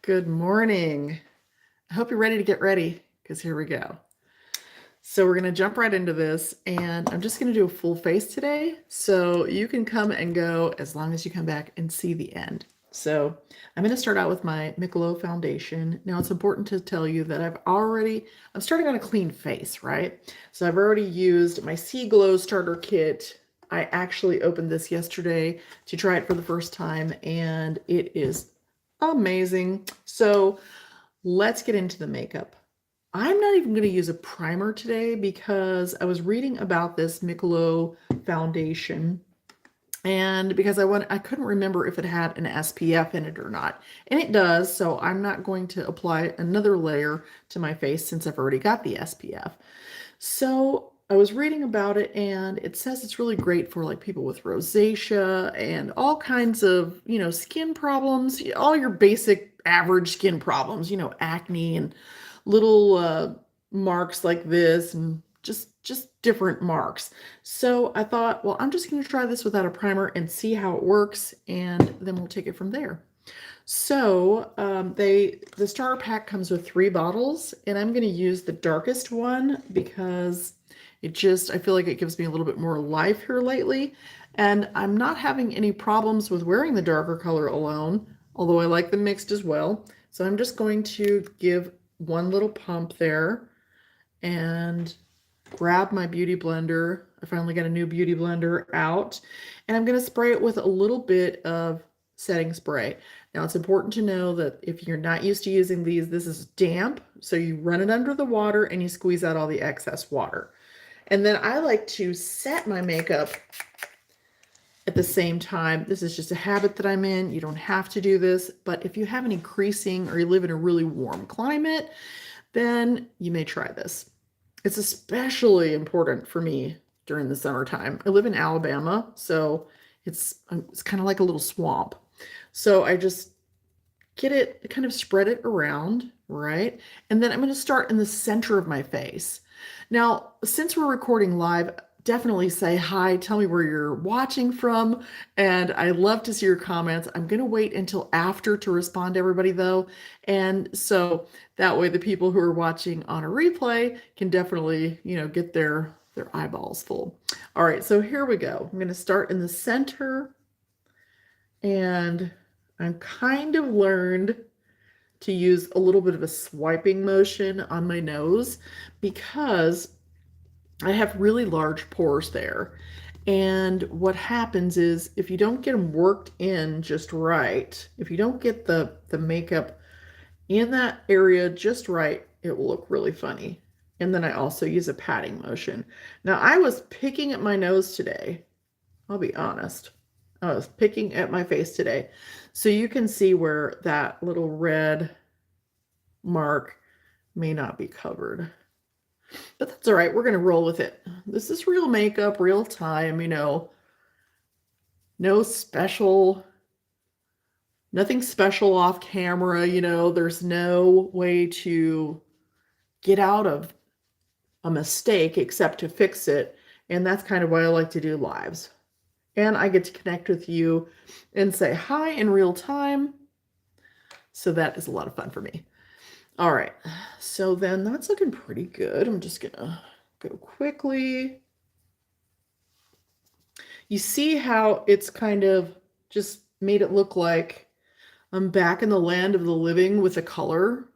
Good morning. I hope you're ready to get ready because here we go. So we're going to jump right into this, and I'm just going to do a full face today. So you can come and go as long as you come back and see the end. So I'm going to start out with my Micolo foundation. Now it's important to tell you that I'm starting on a clean face, right? So I've already used my C.C.W starter kit. I actually opened this yesterday to try it for the first time, and it is amazing. So let's get into the makeup. I'm not even going to use a primer today because I was reading about this Micolo foundation, and because I couldn't remember if it had an SPF in it or not. And it does, so I'm not going to apply another layer to my face since I've already got the SPF. So I was reading about it, and it says it's really great for like people with rosacea and all kinds of, skin problems, all your basic average skin problems, acne and little marks like this and just different marks. So I thought, well, I'm just going to try this without a primer and see how it works, and then we'll take it from there. So the starter pack comes with 3 bottles, and I'm going to use the darkest one because I feel like it gives me a little bit more life here lately. And I'm not having any problems with wearing the darker color alone, although I like them mixed as well. So I'm just going to give one little pump there and grab my beauty blender. I finally got a new beauty blender out, and I'm going to spray it with a little bit of setting spray. Now it's important to know that if you're not used to using these, this is damp, so you run it under the water and you squeeze out all the excess water. And then I like to set my makeup at the same time. This is just a habit that I'm in. You don't have to do this, but if you have any creasing or you live in a really warm climate, then you may try this. It's especially important for me during the summertime. I live in Alabama, so it's kind of like a little swamp. So I just kind of spread it around, right? And then I'm going to start in the center of my face. Now, since we're recording live, definitely say hi, tell me where you're watching from, and I love to see your comments. I'm going to wait until after to respond to everybody though, and so that way the people who are watching on a replay can definitely, get their eyeballs full. All right, so here we go. I'm going to start in the center, and I've kind of learned to use a little bit of a swiping motion on my nose because I have really large pores there. And what happens is if you don't get them worked in just right, if you don't get the makeup in that area just right, it will look really funny. And then I also use a patting motion. Now I was picking at my nose today. I'll be honest. I was picking at my face today. So you can see where that little red mark may not be covered. But that's all right. We're going to roll with it. This is real makeup, real time, no special, nothing special off camera, there's no way to get out of a mistake except to fix it. And that's kind of why I like to do lives. And I get to connect with you and say hi in real time. So that is a lot of fun for me. All right, so then that's looking pretty good. I'm just gonna go quickly. You see how it's kind of just made it look like I'm back in the land of the living with the color.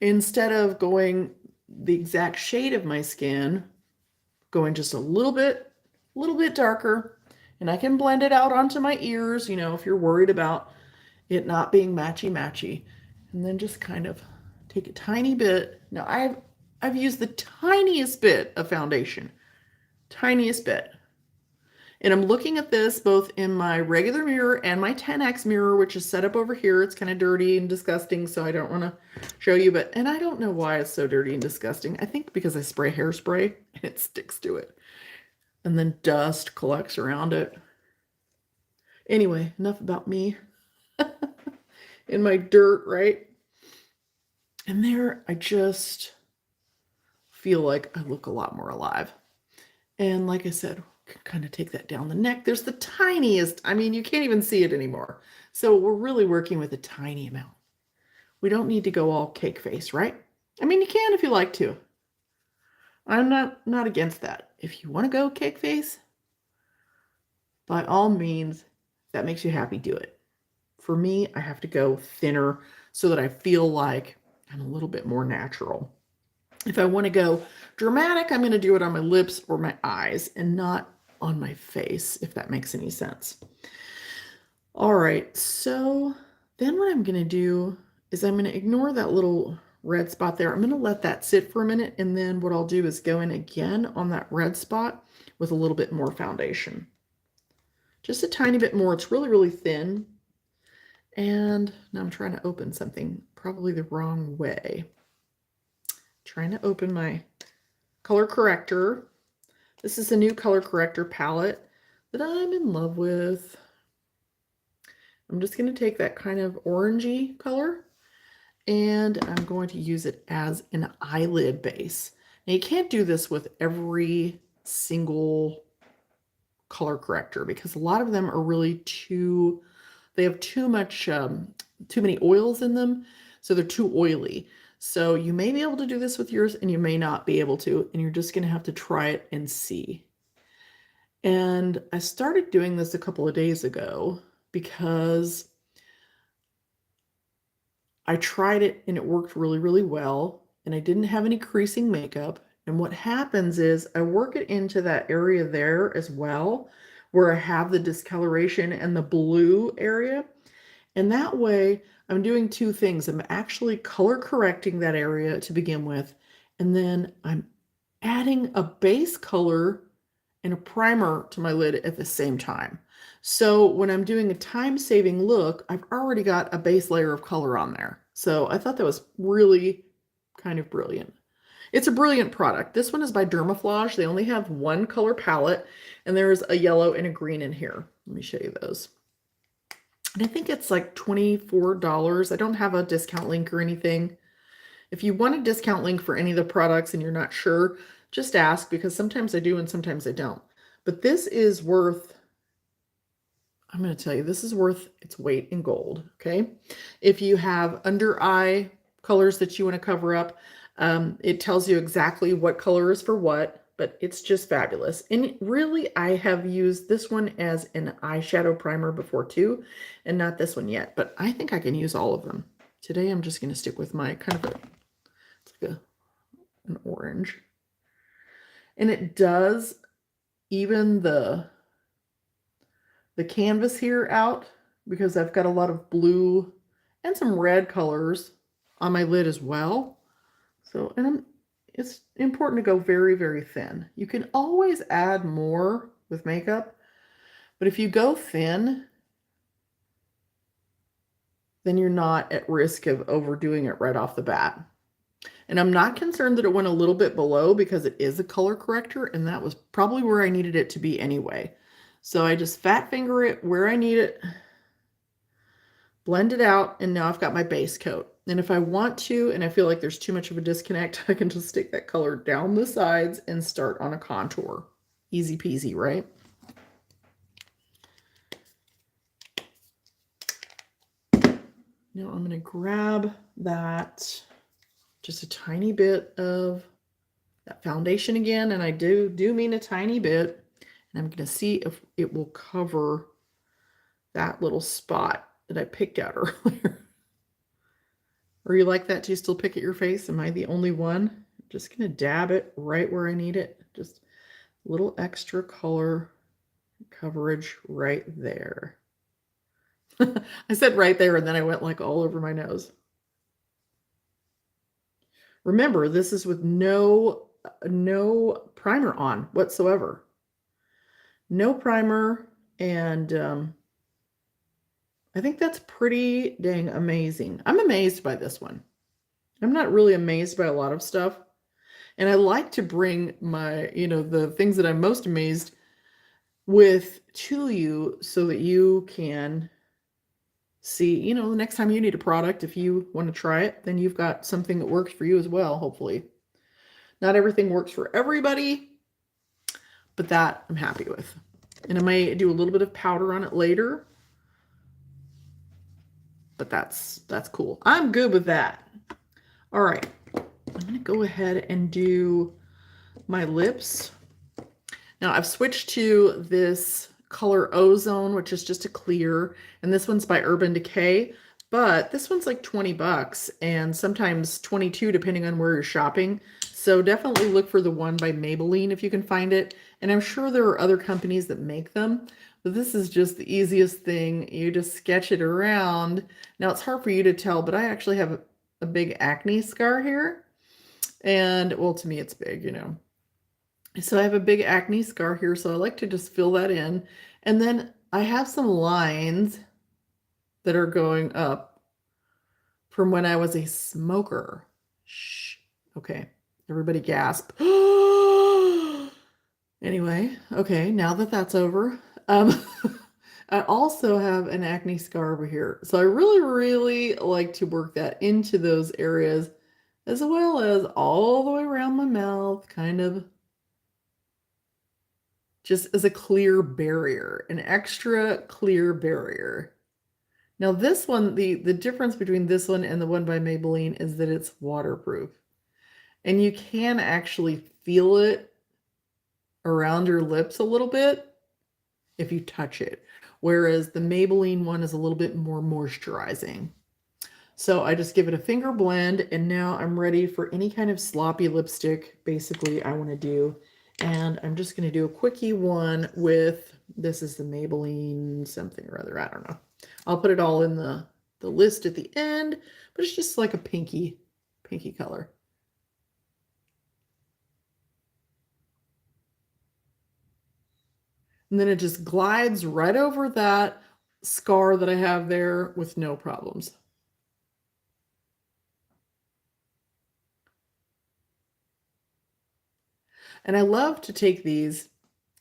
Instead of going the exact shade of my skin, going just a little bit darker, and I can blend it out onto my ears, if you're worried about it not being matchy-matchy. And then just kind of take a tiny bit. Now I've used the tiniest bit of foundation, tiniest bit. And I'm looking at this both in my regular mirror and my 10x mirror, which is set up over here. It's kind of dirty and disgusting, so I don't want to show you, and I don't know why it's so dirty and disgusting. I think because I spray hairspray and it sticks to it. And then dust collects around it. Anyway, enough about me in my dirt, right? And there, I just feel like I look a lot more alive. And like I said, kind of take that down the neck. There's the tiniest, you can't even see it anymore. So we're really working with a tiny amount, we don't need to go all cake face, right? I mean, you can if you like to. I'm not against that. If you want to go cake face, by all means, if that makes you happy, do it. For me, I have to go thinner so that I feel like I'm a little bit more natural. If I want to go dramatic, I'm going to do it on my lips or my eyes and not on my face, if that makes any sense. All right, so then what I'm going to do is I'm going to ignore that little red spot there. I'm going to let that sit for a minute, and then what I'll do is go in again on that red spot with a little bit more foundation. Just a tiny bit more. It's really, really thin. And now I'm trying to open something probably the wrong way. Trying to open my color corrector. This is a new color corrector palette that I'm in love with. I'm just going to take that kind of orangey color and I'm going to use it as an eyelid base. Now you can't do this with every single color corrector because a lot of them are really they have too many oils in them, so they're too oily. So you may be able to do this with yours and you may not be able to, and you're just going to have to try it and see. And I started doing this a couple of days ago because I tried it and it worked really, really well, and I didn't have any creasing makeup. And what happens is I work it into that area there as well, where I have the discoloration and the blue area. And that way I'm doing two things. I'm actually color correcting that area to begin with, and then I'm adding a base color and a primer to my lid at the same time. So when I'm doing a time-saving look, I've already got a base layer of color on there. So I thought that was really kind of brilliant. It's a brilliant product. This one is by Dermaflage. They only have one color palette, and there's a yellow and a green in here. Let me show you those. And I think it's like $24. I don't have a discount link or anything. If you want a discount link for any of the products and you're not sure, just ask, because sometimes I do and sometimes I don't. But this is worth, I'm going to tell you, this is worth its weight in gold, okay? If you have under eye colors that you want to cover up, it tells you exactly what color is for what, but it's just fabulous. And really, I have used this one as an eyeshadow primer before too, and not this one yet, but I think I can use all of them. Today, I'm just going to stick with my kind of it's like an orange. And it does even the canvas here out, because I've got a lot of blue and some red colors on my lid as well. So, and it's important to go very, very thin. You can always add more with makeup, but if you go thin, then you're not at risk of overdoing it right off the bat. And I'm not concerned that it went a little bit below because it is a color corrector, and that was probably where I needed it to be anyway. So I just fat finger it where I need it, blend it out, and now I've got my base coat. And if I want to, and I feel like there's too much of a disconnect, I can just stick that color down the sides and start on a contour. Easy peasy, right? Now I'm going to grab that, just a tiny bit of that foundation again, and I do mean a tiny bit, and I'm going to see if it will cover that little spot that I picked out earlier. Or you like that too? Still pick at your face? Am I the only one? I'm just going to dab it right where I need it. Just a little extra color coverage right there. I said right there, and then I went like all over my nose. Remember, this is with no primer on whatsoever. No primer, and I think that's pretty dang amazing. I'm amazed by this one. I'm not really amazed by a lot of stuff. And I like to bring my, the things that I'm most amazed with to you so that you can see, the next time you need a product, if you want to try it, then you've got something that works for you as well, hopefully. Not everything works for everybody, but that I'm happy with. And I may do a little bit of powder on it later. but that's cool. I'm good with that. All right, I'm gonna go ahead and do my lips. Now I've switched to this color Ozone, which is just a clear, and this one's by Urban Decay, but this one's like 20 bucks and sometimes 22 depending on where you're shopping. So definitely look for the one by Maybelline if you can find it. And I'm sure there are other companies that make them, but this is just the easiest thing. You just sketch it around. Now it's hard for you to tell, but I actually have a big acne scar here. And well, to me it's big, you know. So I have a big acne scar here, so I like to just fill that in. And then I have some lines that are going up from when I was a smoker. Shh. Okay, everybody gasp. Anyway, okay, now that that's over, I also have an acne scar over here. So I really, really like to work that into those areas as well as all the way around my mouth, kind of just as a clear barrier, an extra clear barrier. Now this one, the difference between this one and the one by Maybelline is that it's waterproof. And you can actually feel it around your lips a little bit if you touch it. Whereas the Maybelline one is a little bit more moisturizing. So I just give it a finger blend, and now I'm ready for any kind of sloppy lipstick, basically, I want to do. And I'm just going to do a quickie one with, this is the Maybelline something or other, I don't know. I'll put it all in the list at the end, but it's just like a pinky color. And then it just glides right over that scar that I have there with no problems. And I love to take these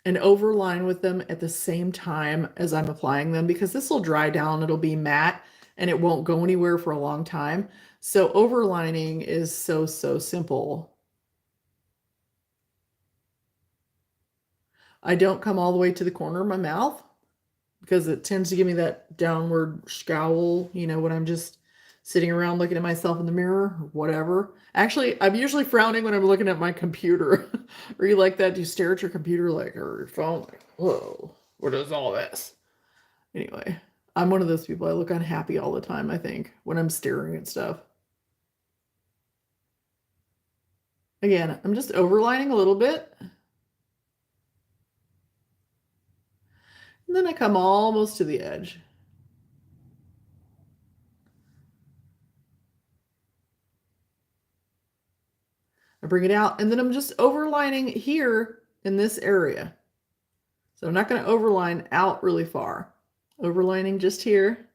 and overline with them at the same time as I'm applying them because this will dry down, it'll be matte, and it won't go anywhere for a long time. So overlining is so simple. I don't come all the way to the corner of my mouth because it tends to give me that downward scowl, you know, when I'm just sitting around looking at myself in the mirror or whatever. Actually, I'm usually frowning when I'm looking at my computer. Or you like that? Do you stare at your computer like, or your phone? Like, whoa, what is all this? Anyway, I'm one of those people. I look unhappy all the time, I think, when I'm staring at stuff. Again, I'm just overlining a little bit. And then I come almost to the edge. I bring it out, and then I'm just overlining here in this area. So I'm not going to overline out really far. Overlining just here.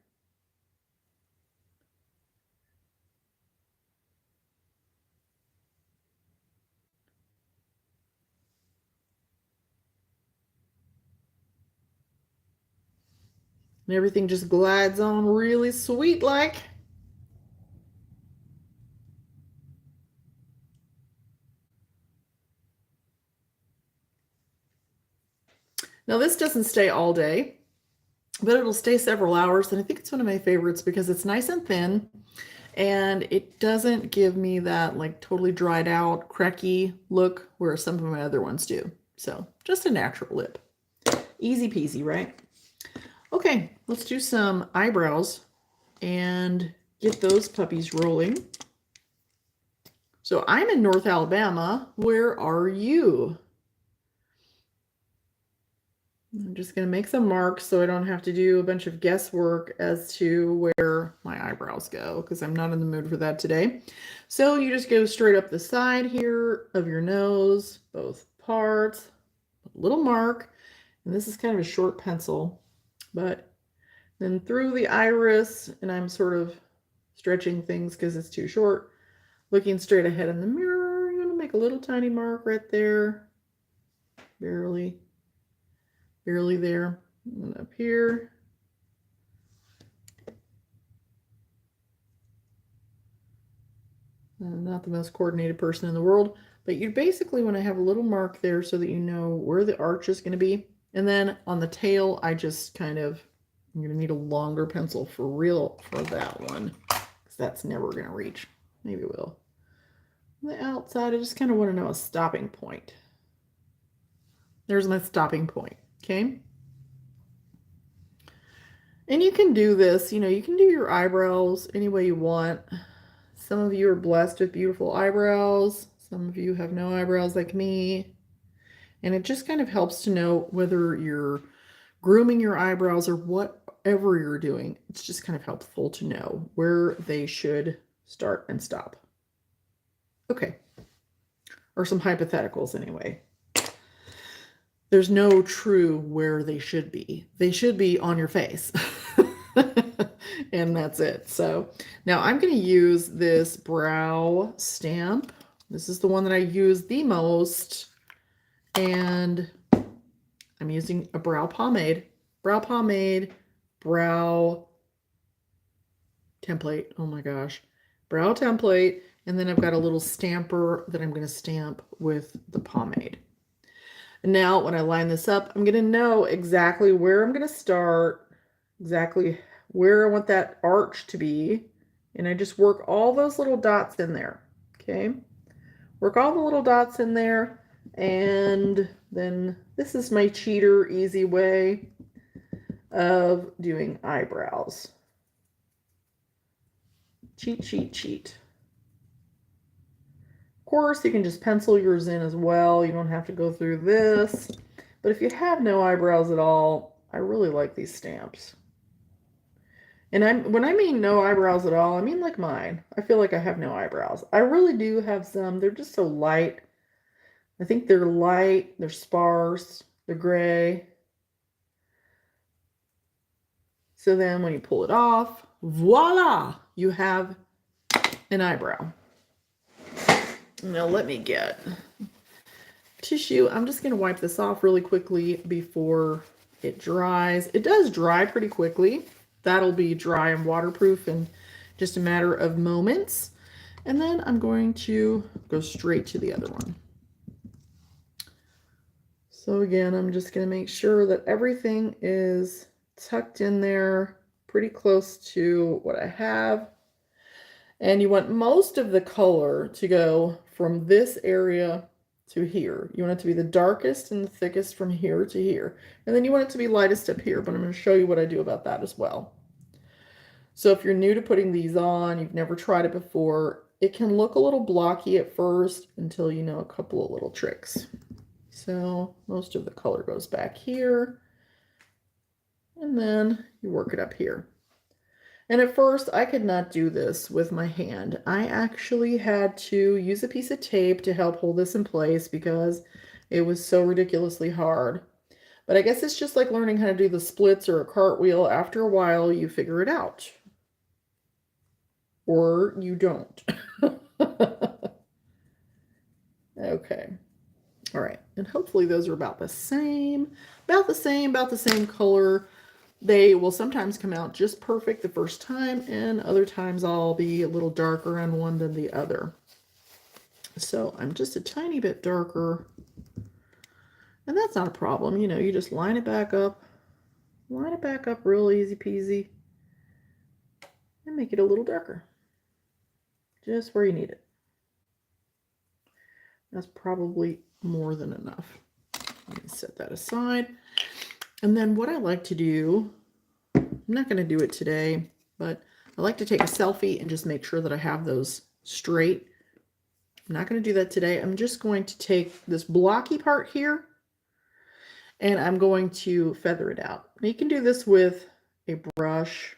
And everything just glides on really sweet like. Now this doesn't stay all day, but it'll stay several hours. And I think it's one of my favorites because it's nice and thin and it doesn't give me that like totally dried out, cracky look where some of my other ones do. So just a natural lip. Easy peasy, right? Okay, let's do some eyebrows and get those puppies rolling. So I'm in North Alabama. Where are you? I'm just going to make some marks so I don't have to do a bunch of guesswork as to where my eyebrows go because I'm not in the mood for that today. So you just go straight up the side here of your nose, both parts, a little mark, and this is kind of a short pencil, but then through the iris, and I'm sort of stretching things because it's too short, looking straight ahead in the mirror, you're going to make a little tiny mark right there, barely there, and up here. I'm not the most coordinated person in the world, but you basically want to have a little mark there so that you know where the arch is going to be. And then on the tail, I just kind of I'm going to need a longer pencil for real for that one, because that's never going to reach. Maybe it will. On the outside, I just kind of want to know a stopping point. There's my stopping point, okay? And you can do this, you know, you can do your eyebrows any way you want. Some of you are blessed with beautiful eyebrows. Some of you have no eyebrows like me. And it just kind of helps to know whether you're grooming your eyebrows or whatever you're doing. It's just kind of helpful to know where they should start and stop. Okay. Or some hypotheticals anyway. There's no true where they should be. They should be on your face. And that's it. So now I'm going to use this brow stamp. This is the one that I use the most. And I'm using a brow pomade. Brow pomade, brow template. Oh my gosh. Brow template. And then I've got a little stamper that I'm going to stamp with the pomade. And now when I line this up, I'm going to know exactly where I'm going to start, exactly where I want that arch to be. And I just work all those little dots in there. Okay. Work all the little dots in there. And then this is my cheater easy way of doing eyebrows. Cheat, cheat, cheat. Of course, you can just pencil yours in as well. You don't have to go through this. But if you have no eyebrows at all, I really like these stamps. And when I mean no eyebrows at all, I mean like mine. I feel like I have no eyebrows. I really do have some. They're just so light. I think they're light, they're sparse, they're gray. So then when you pull it off, voila, you have an eyebrow. Now let me get tissue. I'm just going to wipe this off really quickly before it dries. It does dry pretty quickly. That'll be dry and waterproof in just a matter of moments. And then I'm going to go straight to the other one. So again, I'm just going to make sure that everything is tucked in there pretty close to what I have. And you want most of the color to go from this area to here. You want it to be the darkest and the thickest from here to here. And then you want it to be lightest up here, but I'm going to show you what I do about that as well. So if you're new to putting these on, you've never tried it before, it can look a little blocky at first until you know a couple of little tricks. So most of the color goes back here, and then you work it up here. And at first I could not do this with my hand. I actually had to use a piece of tape to help hold this in place because it was so ridiculously hard. But I guess it's just like learning how to do the splits or a cartwheel. After a while, you figure it out. Or you don't. Okay. All right. And hopefully those are about the same color. They will sometimes come out just perfect the first time, and other times I'll be a little darker on one than the other. So I'm just a tiny bit darker, and that's not a problem. You know, you just line it back up real easy peasy, and make it a little darker, just where you need it. That's probably more than enough. Let me set that aside. And then what I like to do, I'm not going to do it today, but I like to take a selfie and just make sure that I have those straight. I'm not going to do that today. I'm just going to take this blocky part here and I'm going to feather it out. Now you can do this with a brush.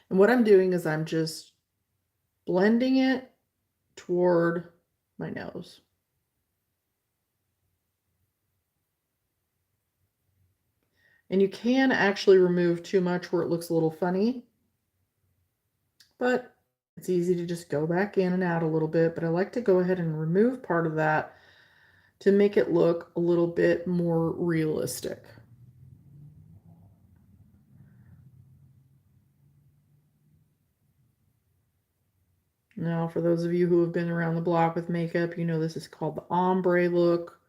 And what I'm doing is I'm just blending it toward my nose. And you can actually remove too much where it looks a little funny, but it's easy to just go back in and out a little bit. But I like to go ahead and remove part of that to make it look a little bit more realistic. Now, for those of you who have been around the block with makeup, you know this is called the ombre look.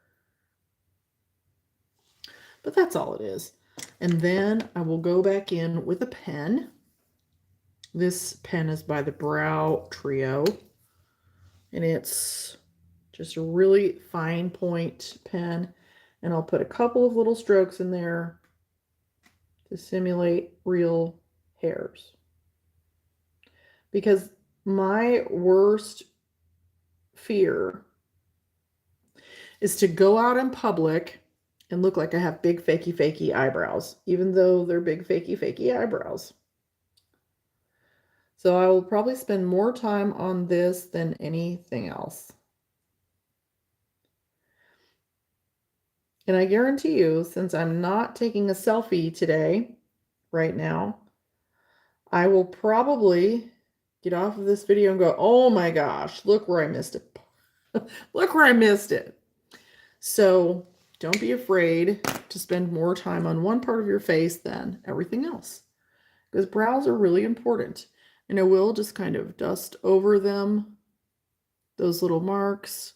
But that's all it is. And then I will go back in with a pen. This pen is by the Brow Trio, and it's just a really fine point pen. And I'll put a couple of little strokes in there to simulate real hairs. Because my worst fear is to go out in public and look like I have big fakey eyebrows, even though they're big fakey eyebrows. So I will probably spend more time on this than anything else. And I guarantee you, since I'm not taking a selfie today, right now, I will probably get off of this video and go, oh my gosh, look where I missed it. Look where I missed it. So don't be afraid to spend more time on one part of your face than everything else, because brows are really important. And I will just kind of dust over them, those little marks.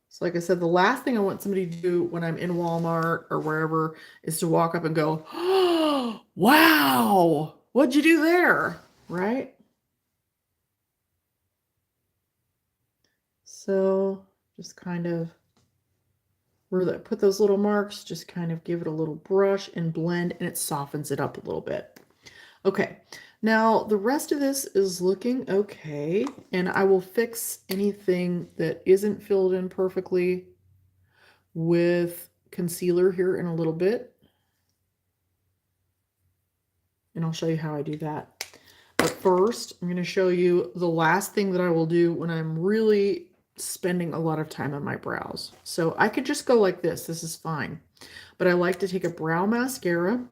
So like I said, the last thing I want somebody to do when I'm in Walmart or wherever is to walk up and go, oh, wow, what'd you do there? Right? So just kind of where I put those little marks, just kind of give it a little brush and blend, and it softens it up a little bit. Okay, now the rest of this is looking okay, and I will fix anything that isn't filled in perfectly with concealer here in a little bit. And I'll show you how I do that. But first, I'm going to show you the last thing that I will do when I'm really spending a lot of time on my brows. So I could just go like this. This is fine. But I like to take a brow mascara.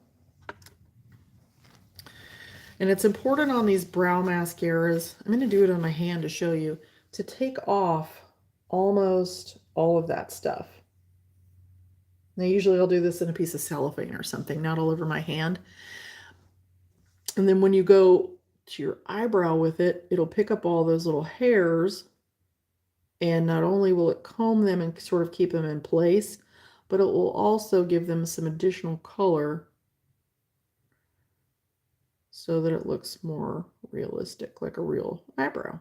And it's important on these brow mascaras, I'm going to do it on my hand to show you, to take off almost all of that stuff. Now usually I'll do this in a piece of cellophane or something, not all over my hand. And then when you go to your eyebrow with it, it'll pick up all those little hairs, and not only will it comb them and sort of keep them in place, but it will also give them some additional color so that it looks more realistic, like a real eyebrow.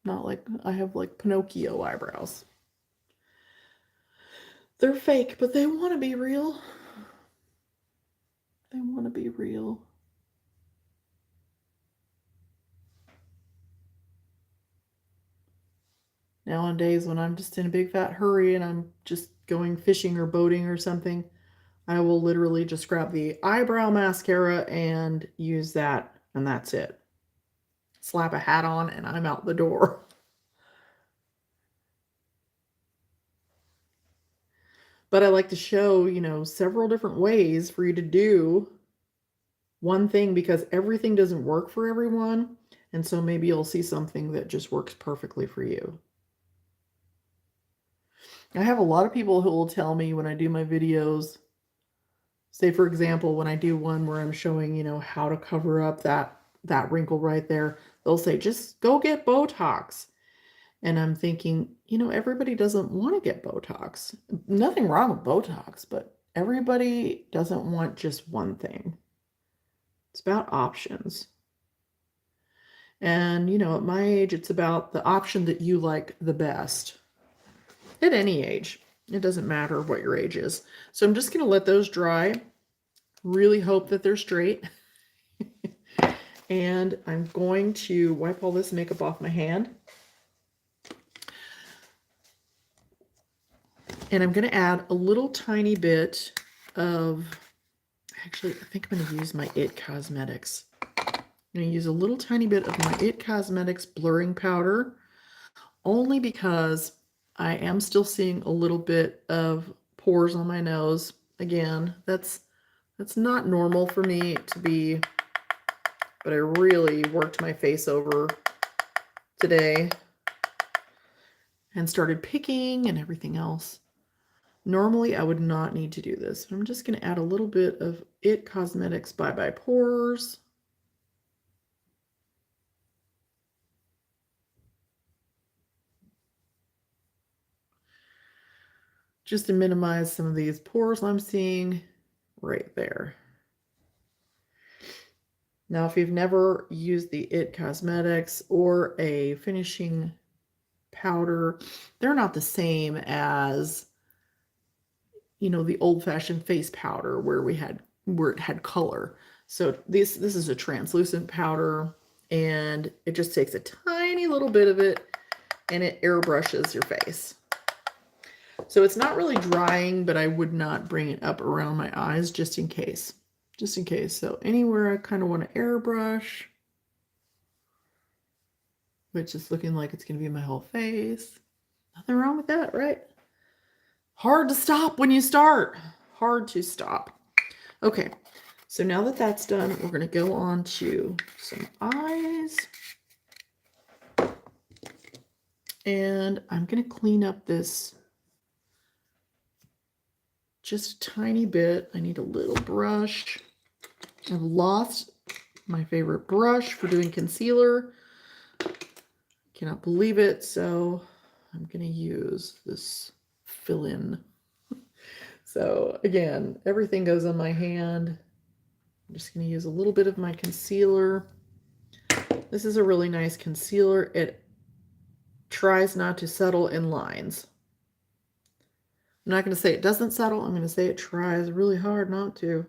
Not like I have like Pinocchio eyebrows. They're fake, but they want to be real. They want to be real. Nowadays, when I'm just in a big fat hurry and I'm just going fishing or boating or something, I will literally just grab the eyebrow mascara and use that, and that's it. Slap a hat on and I'm out the door. But I like to show, you know, several different ways for you to do one thing, because everything doesn't work for everyone. And so maybe you'll see something that just works perfectly for you. I have a lot of people who will tell me when I do my videos, say for example, when I do one where I'm showing, you know, how to cover up that wrinkle right there, they'll say, just go get Botox. And I'm thinking, you know, everybody doesn't want to get Botox. Nothing wrong with Botox, but everybody doesn't want just one thing. It's about options. And, you know, at my age, it's about the option that you like the best. At any age. It doesn't matter what your age is. So I'm just going to let those dry. Really hope that they're straight. And I'm going to wipe all this makeup off my hand. And I'm going to add a little tiny bit of, actually, I think I'm going to use my It Cosmetics. I'm going to use a little tiny bit of my It Cosmetics blurring powder, only because I am still seeing a little bit of pores on my nose. Again, that's not normal for me to be, but I really worked my face over today and started picking and everything else. Normally, I would not need to do this. I'm just going to add a little bit of It Cosmetics Bye Bye Pores. just to minimize some of these pores I'm seeing right there. Now, if you've never used the IT Cosmetics or a finishing powder, they're not the same as, you know, the old-fashioned face powder where it had color. So this is a translucent powder, and it just takes a tiny little bit of it and it airbrushes your face. So it's not really drying, but I would not bring it up around my eyes just in case. Just in case. So anywhere I kind of want to airbrush, which is looking like it's going to be my whole face. Nothing wrong with that, right? Hard to stop when you start. Hard to stop. Okay, so now that that's done, we're going to go on to some eyes. And I'm going to clean up this just a tiny bit. I need a little brush. I've lost my favorite brush for doing concealer. Cannot believe it. So I'm going to use this fill-in. So again, everything goes on my hand. I'm just going to use a little bit of my concealer. This is a really nice concealer. It tries not to settle in lines. I'm not going to say it doesn't settle. I'm going to say it tries really hard not to.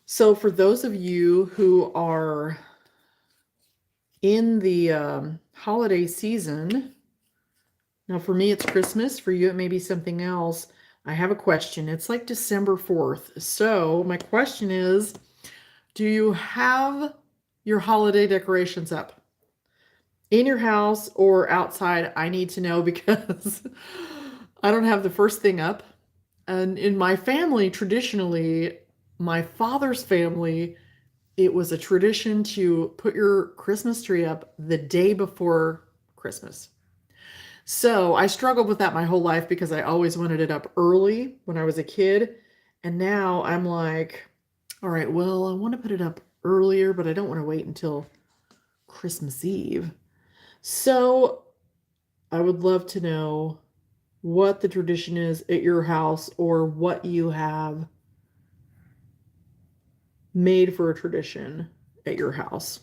So for those of you who are in the holiday season, now for me it's Christmas, for you it may be something else. I have a question. It's like December 4th. So my question is, do you have your holiday decorations up? In your house or outside? I need to know because I don't have the first thing up. And in my family, traditionally, my father's family, it was a tradition to put your Christmas tree up the day before Christmas. So I struggled with that my whole life because I always wanted it up early when I was a kid. And now I'm like, all right, well, I want to put it up earlier, but I don't want to wait until Christmas Eve. So I would love to know what the tradition is at your house or what you have made for a tradition at your house.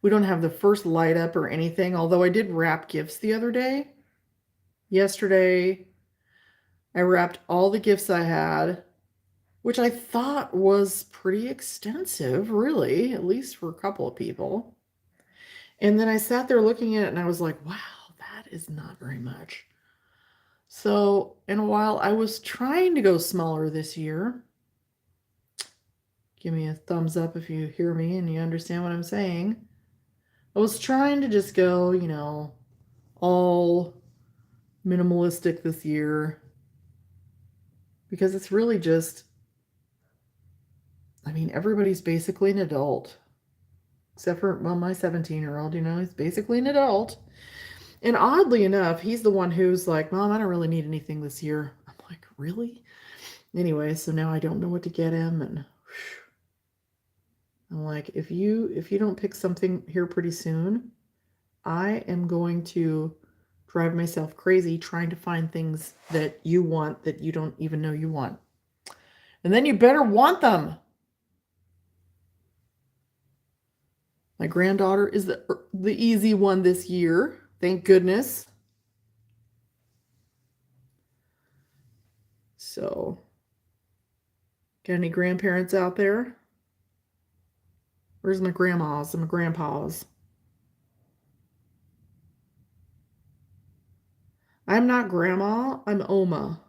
We don't have the first light up or anything, although I did wrap gifts the other day. Yesterday, I wrapped all the gifts I had, which I thought was pretty extensive, really, at least for a couple of people. And then I sat there looking at it and I was like, wow, that is not very much. So, and while I was trying to go smaller this year, give me a thumbs up if you hear me and you understand what I'm saying. I was trying to just go, you know, all minimalistic this year because it's really just, I mean, everybody's basically an adult except for, well, my 17-year-old, you know, he's basically an adult. And oddly enough, he's the one who's like, Mom, I don't really need anything this year. I'm like, really? Anyway, so now I don't know what to get him, and I'm like, if you don't pick something here pretty soon, I am going to drive myself crazy trying to find things that you want that you don't even know you want. And then you better want them. My granddaughter is the easy one this year. Thank goodness. So, got any grandparents out there? Where's my grandmas and my grandpas? I'm not grandma, I'm Oma.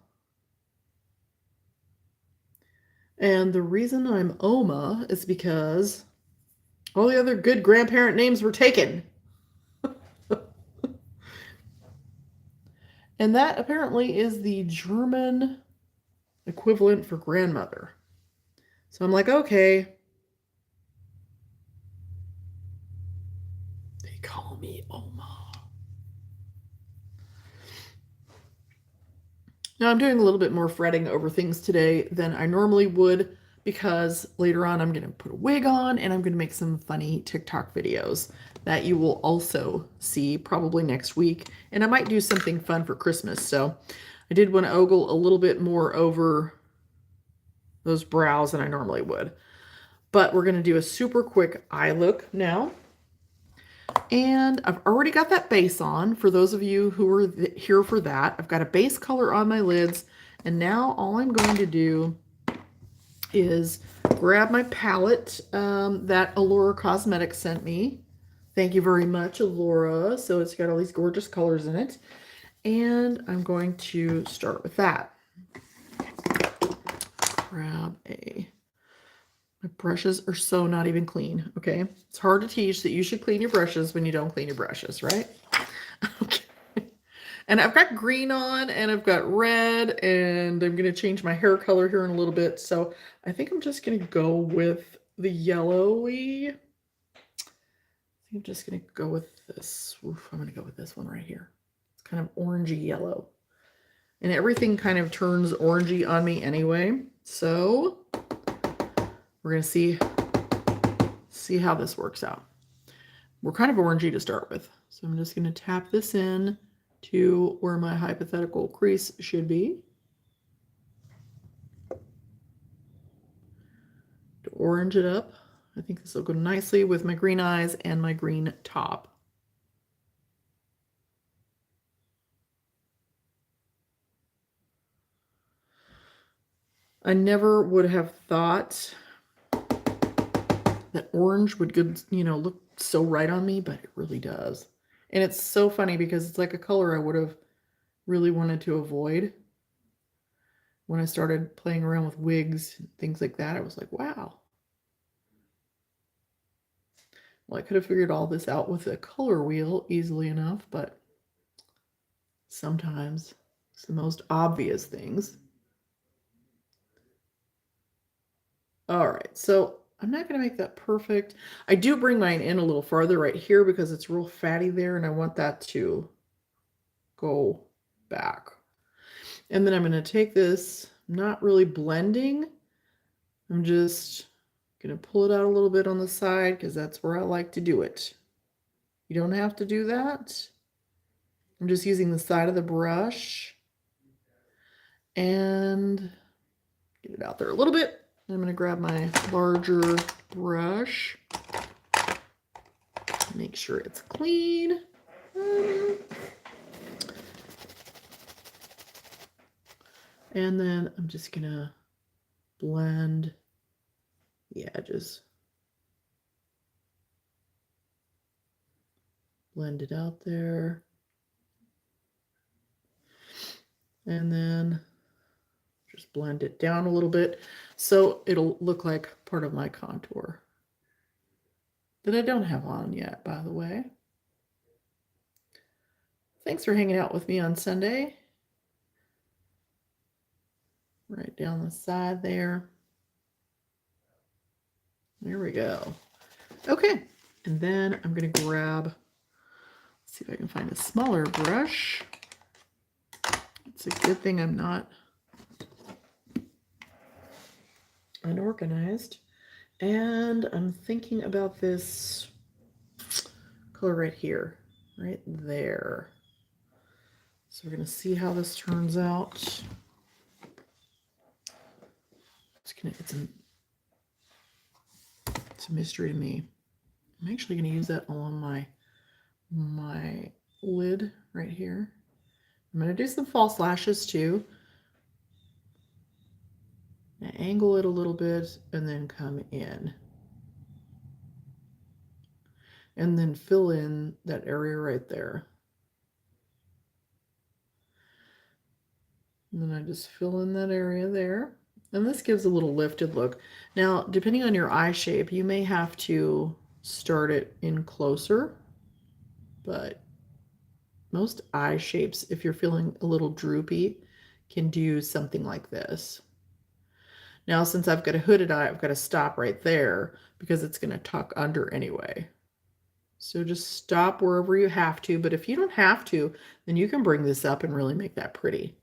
And the reason I'm Oma is because all the other good grandparent names were taken. And that apparently is the German equivalent for grandmother. So I'm like, okay. me, Oma. Now I'm doing a little bit more fretting over things today than I normally would because later on I'm going to put a wig on and I'm going to make some funny TikTok videos that you will also see probably next week. And I might do something fun for Christmas. So I did want to ogle a little bit more over those brows than I normally would. But we're going to do a super quick eye look now. And I've already got that base on. For those of you who are here for that, I've got a base color on my lids. And now all I'm going to do is grab my palette that Allura Cosmetics sent me. Thank you very much, Allura. So it's got all these gorgeous colors in it. And I'm going to start with that. Grab a... My brushes are so not even clean, okay? It's hard to teach that you should clean your brushes when you don't clean your brushes, right? Okay. And I've got green on, and I've got red, and I'm going to change my hair color here in a little bit. So I think I'm just going to go with the yellowy. I think I'm just going to go with this. Oof, I'm going to go with this one right here. It's kind of orangey yellow. And everything kind of turns orangey on me anyway. So we're going to see how this works out. We're kind of orangey to start with. So I'm just going to tap this in to where my hypothetical crease should be. To orange it up. I think this will go nicely with my green eyes and my green top. I never would have thought that orange would good, look so right on me, but it really does. And it's so funny because it's like a color I would have really wanted to avoid. When I started playing around with wigs and things like that, I was like, wow. Well, I could have figured all this out with a color wheel easily enough, but sometimes it's the most obvious things. All right, so I'm not going to make that perfect. I do bring mine in a little farther right here because it's real fatty there, and I want that to go back. And then I'm going to take this, not really blending. I'm just going to pull it out a little bit on the side because that's where I like to do it. You don't have to do that. I'm just using the side of the brush and get it out there a little bit. I'm going to grab my larger brush. Make sure it's clean. And then I'm just going to blend the edges. Blend it out there. And then just blend it down a little bit so it'll look like part of my contour that I don't have on yet, by the way. Thanks for hanging out with me on Sunday. Right down the side there. There we go. Okay, and then I'm going to grab, let's see if I can find a smaller brush. It's a good thing I'm not unorganized. And I'm thinking about this color right here, right there. So we're going to see how this turns out. It's a mystery to me. I'm actually going to use that along my lid right here. I'm going to do some false lashes too. Angle it a little bit and then come in. And then fill in that area right there. And then I just fill in that area there. And this gives a little lifted look. Now, depending on your eye shape, you may have to start it in closer. But most eye shapes, if you're feeling a little droopy, can do something like this. Now, since I've got a hooded eye, I've got to stop right there because it's going to tuck under anyway. So just stop wherever you have to. But if you don't have to, then you can bring this up and really make that pretty.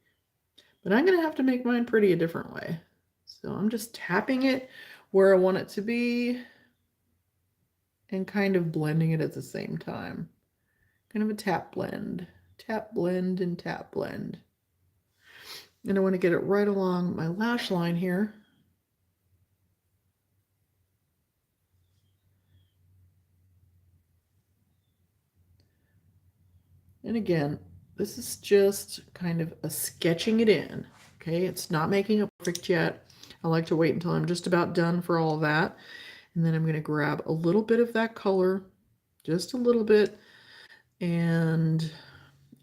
But I'm going to have to make mine pretty a different way. So I'm just tapping it where I want it to be and kind of blending it at the same time. Kind of a tap blend, and tap blend. And I want to get it right along my lash line here. And again, this is just kind of a sketching it in. Okay, it's not making it perfect yet. I like to wait until I'm just about done for all of that. And then I'm going to grab a little bit of that color, just a little bit. And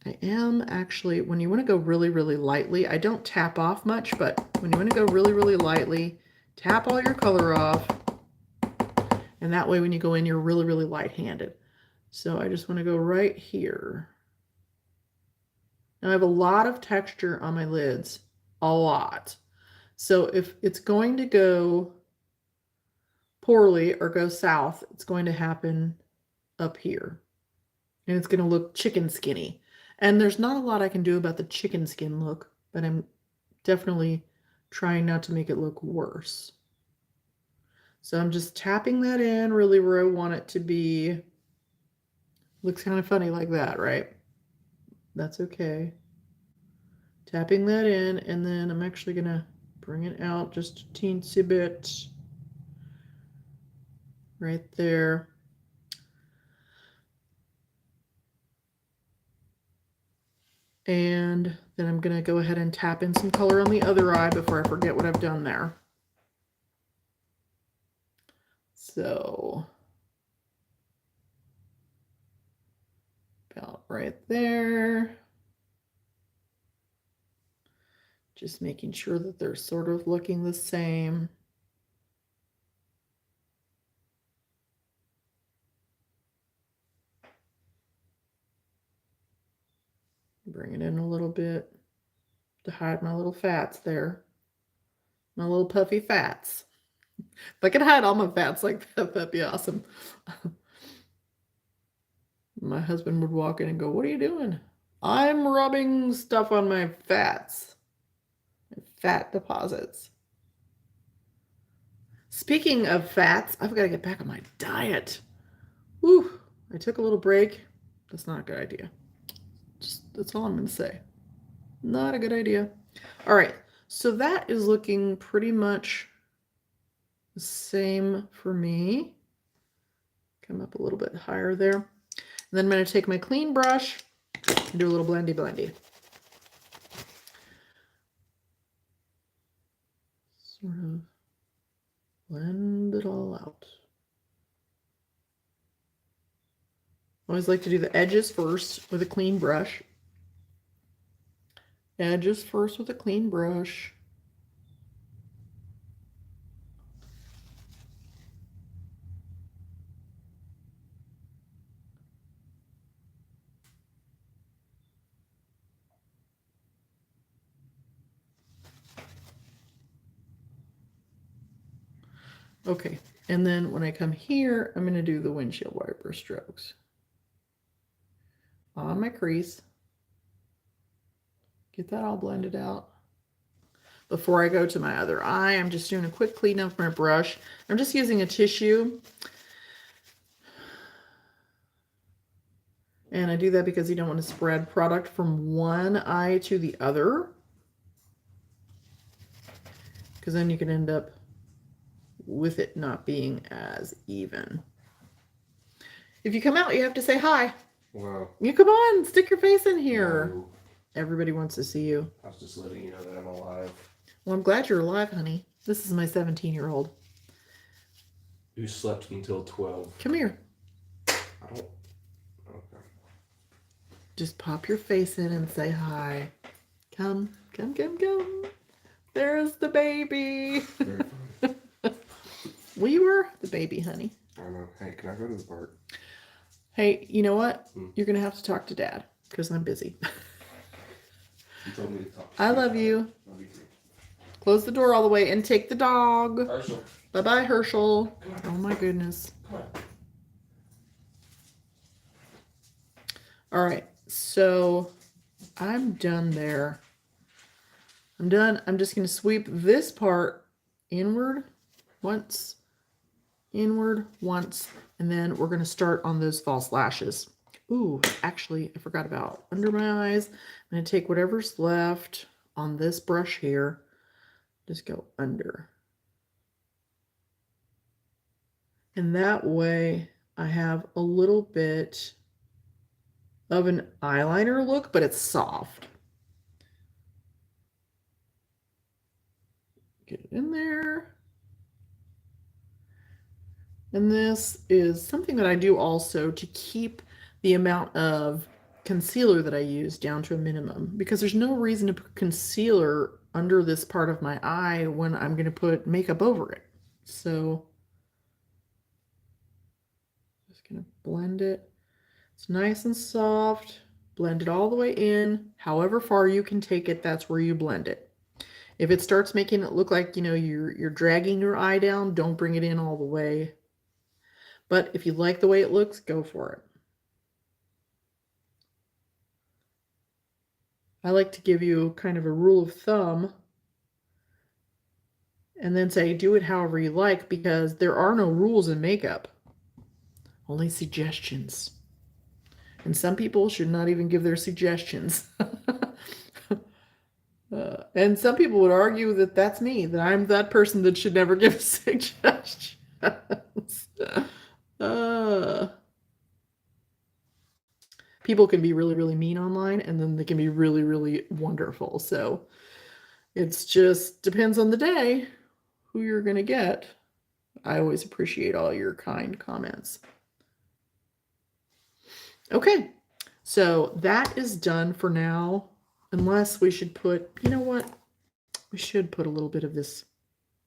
I am actually, when you want to go really, really lightly, I don't tap off much, but when you want to go really, really lightly, tap all your color off. And that way when you go in, you're really, really light-handed. So I just want to go right here. Now I have a lot of texture on my lids, a lot. So if it's going to go poorly or go south, it's going to happen up here. And it's going to look chicken skinny. And there's not a lot I can do about the chicken skin look, but I'm definitely trying not to make it look worse. So I'm just tapping that in really where I want it to be. Looks kind of funny like that, right? That's okay. Tapping that in, and then I'm actually going to bring it out just a teensy bit. Right there. And then I'm going to go ahead and tap in some color on the other eye before I forget what I've done there. So, about right there. Just making sure that they're sort of looking the same. Bring it in a little bit to hide my little fats there. My little puffy fats. If I could hide all my fats like that, that'd be awesome. My husband would walk in and go, "What are you doing?" "I'm rubbing stuff on my fats. Fat deposits." Speaking of fats, I've got to get back on my diet. Whew, I took a little break. That's not a good idea. That's all I'm going to say. Not a good idea. All right, so that is looking pretty much the same for me. Come up a little bit higher there. And then I'm going to take my clean brush and do a little blendy blendy. Sort of blend it all out. I always like to do the edges first with a clean brush. Edges first with a clean brush. Okay, and then when I come here, I'm going to do the windshield wiper strokes on my crease. Get that all blended out. Before I go to my other eye, I'm just doing a quick clean of my brush. I'm just using a tissue. And I do that because you don't want to spread product from one eye to the other, because then you can end up with it not being as even. If you come out, you have to say hi. Wow. You come on, stick your face in here. No. Everybody wants to see you. I was just letting you know that I'm alive. Well, I'm glad you're alive, honey. This is my 17-year-old. You slept until 12. Come here. I don't... Okay. Just pop your face in and say hi. Come, come, come, come. There's the baby. Very funny. We were the baby, honey. I know. Hey, can I go to the park? Hey, you know what? You're going to have to talk to Dad because I'm busy. You told me to talk. I love you. Love you too. Close the door all the way and take the dog. Herschel. Bye-bye, Herschel. Oh, my goodness. Come on. All right, so I'm done there. I'm done. I'm just going to sweep this part inward once, inward once, and then we're going to start on those false lashes. Ooh, actually, I forgot about under my eyes. I'm going to take whatever's left on this brush here, just go under. And that way I have a little bit of an eyeliner look, but it's soft. Get it in there. And this is something that I do also to keep the amount of concealer that I use down to a minimum, because there's no reason to put concealer under this part of my eye when I'm going to put makeup over it. So just going to blend it. It's nice and soft. Blend it all the way in. However far you can take it, that's where you blend it. If it starts making it look like, you know, you're dragging your eye down, don't bring it in all the way. But if you like the way it looks, go for it. I like to give you kind of a rule of thumb and then say do it however you like, because there are no rules in makeup, only suggestions. And some people should not even give their suggestions. And some people would argue that that's me, that I'm that person that should never give suggestions. People can be really, really mean online, and then they can be really, really wonderful. So it's just depends on the day who you're going to get. I always appreciate all your kind comments. Okay, so that is done for now, unless we should put, you know what? We should put a little bit of this.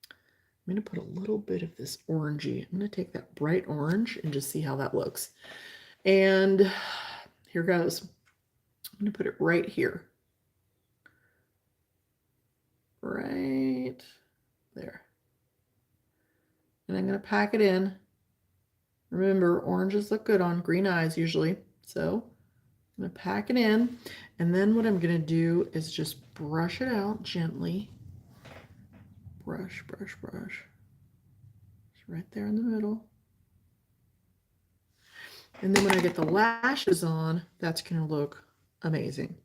I'm going to put a little bit of this orangey. I'm going to take that bright orange and just see how that looks. And here goes. I'm going to put it right here. Right there. And I'm going to pack it in. Remember, oranges look good on green eyes usually. So I'm going to pack it in. And then what I'm going to do is just brush it out gently. Brush, brush, brush. It's right there in the middle. And then when I get the lashes on, that's going to look amazing.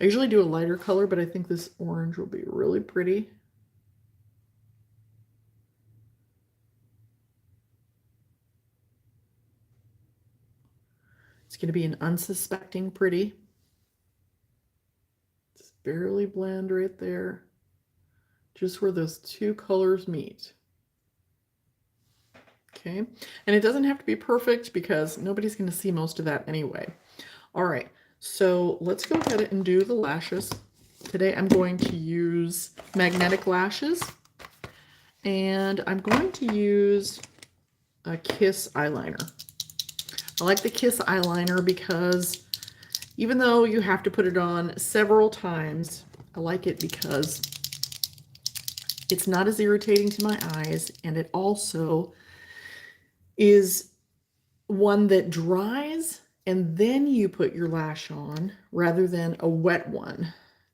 I usually do a lighter color, but I think this orange will be really pretty. It's going to be an unsuspecting pretty. Just barely blend right there. Just where those two colors meet. Okay, and it doesn't have to be perfect because nobody's going to see most of that anyway. All right, so let's go ahead and do the lashes. Today I'm going to use magnetic lashes, and I'm going to use a Kiss eyeliner. I like the Kiss eyeliner because even though you have to put it on several times, I like it because it's not as irritating to my eyes, and it also is one that dries and then you put your lash on rather than a wet one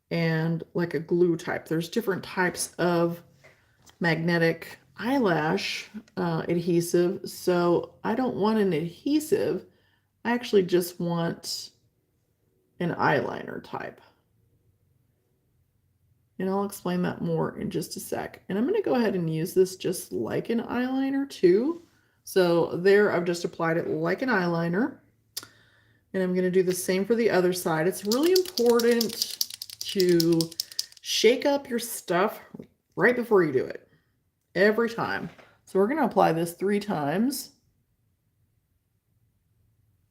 and like a glue type. There's different types of magnetic eyelash adhesive, so I don't want an adhesive. I actually just want an eyeliner type. And I'll explain that more in just a sec. And I'm going to go ahead and use this just like an eyeliner too. So there, I've just applied it like an eyeliner. And I'm going to do the same for the other side. It's really important to shake up your stuff right before you do it. Every time. So we're going to apply this 3 times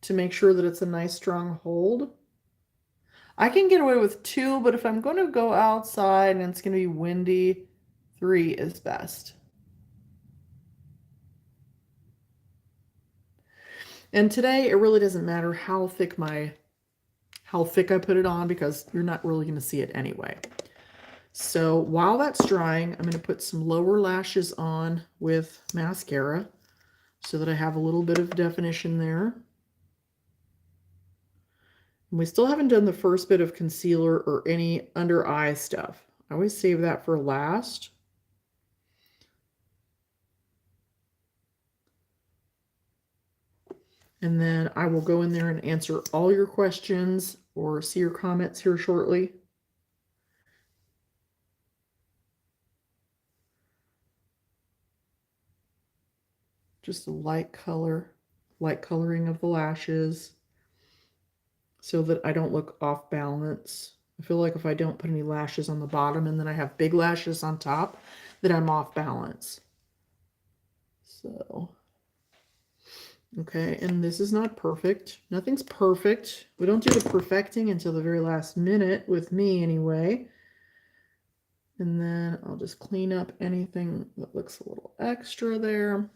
to make sure that it's a nice strong hold. I can get away with 2, but if I'm going to go outside and it's going to be windy, 3 is best. And today, it really doesn't matter how thick I put it on, because you're not really going to see it anyway. So while that's drying, I'm going to put some lower lashes on with mascara so that I have a little bit of definition there. We still haven't done the first bit of concealer or any under eye stuff. I always save that for last. And then I will go in there and answer all your questions or see your comments here shortly. Just a light coloring of the lashes so that I don't look off balance. I feel like if I don't put any lashes on the bottom and then I have big lashes on top, that I'm off balance. So, okay, and this is not perfect. Nothing's perfect. We don't do the perfecting until the very last minute, with me anyway. And then I'll just clean up anything that looks a little extra there.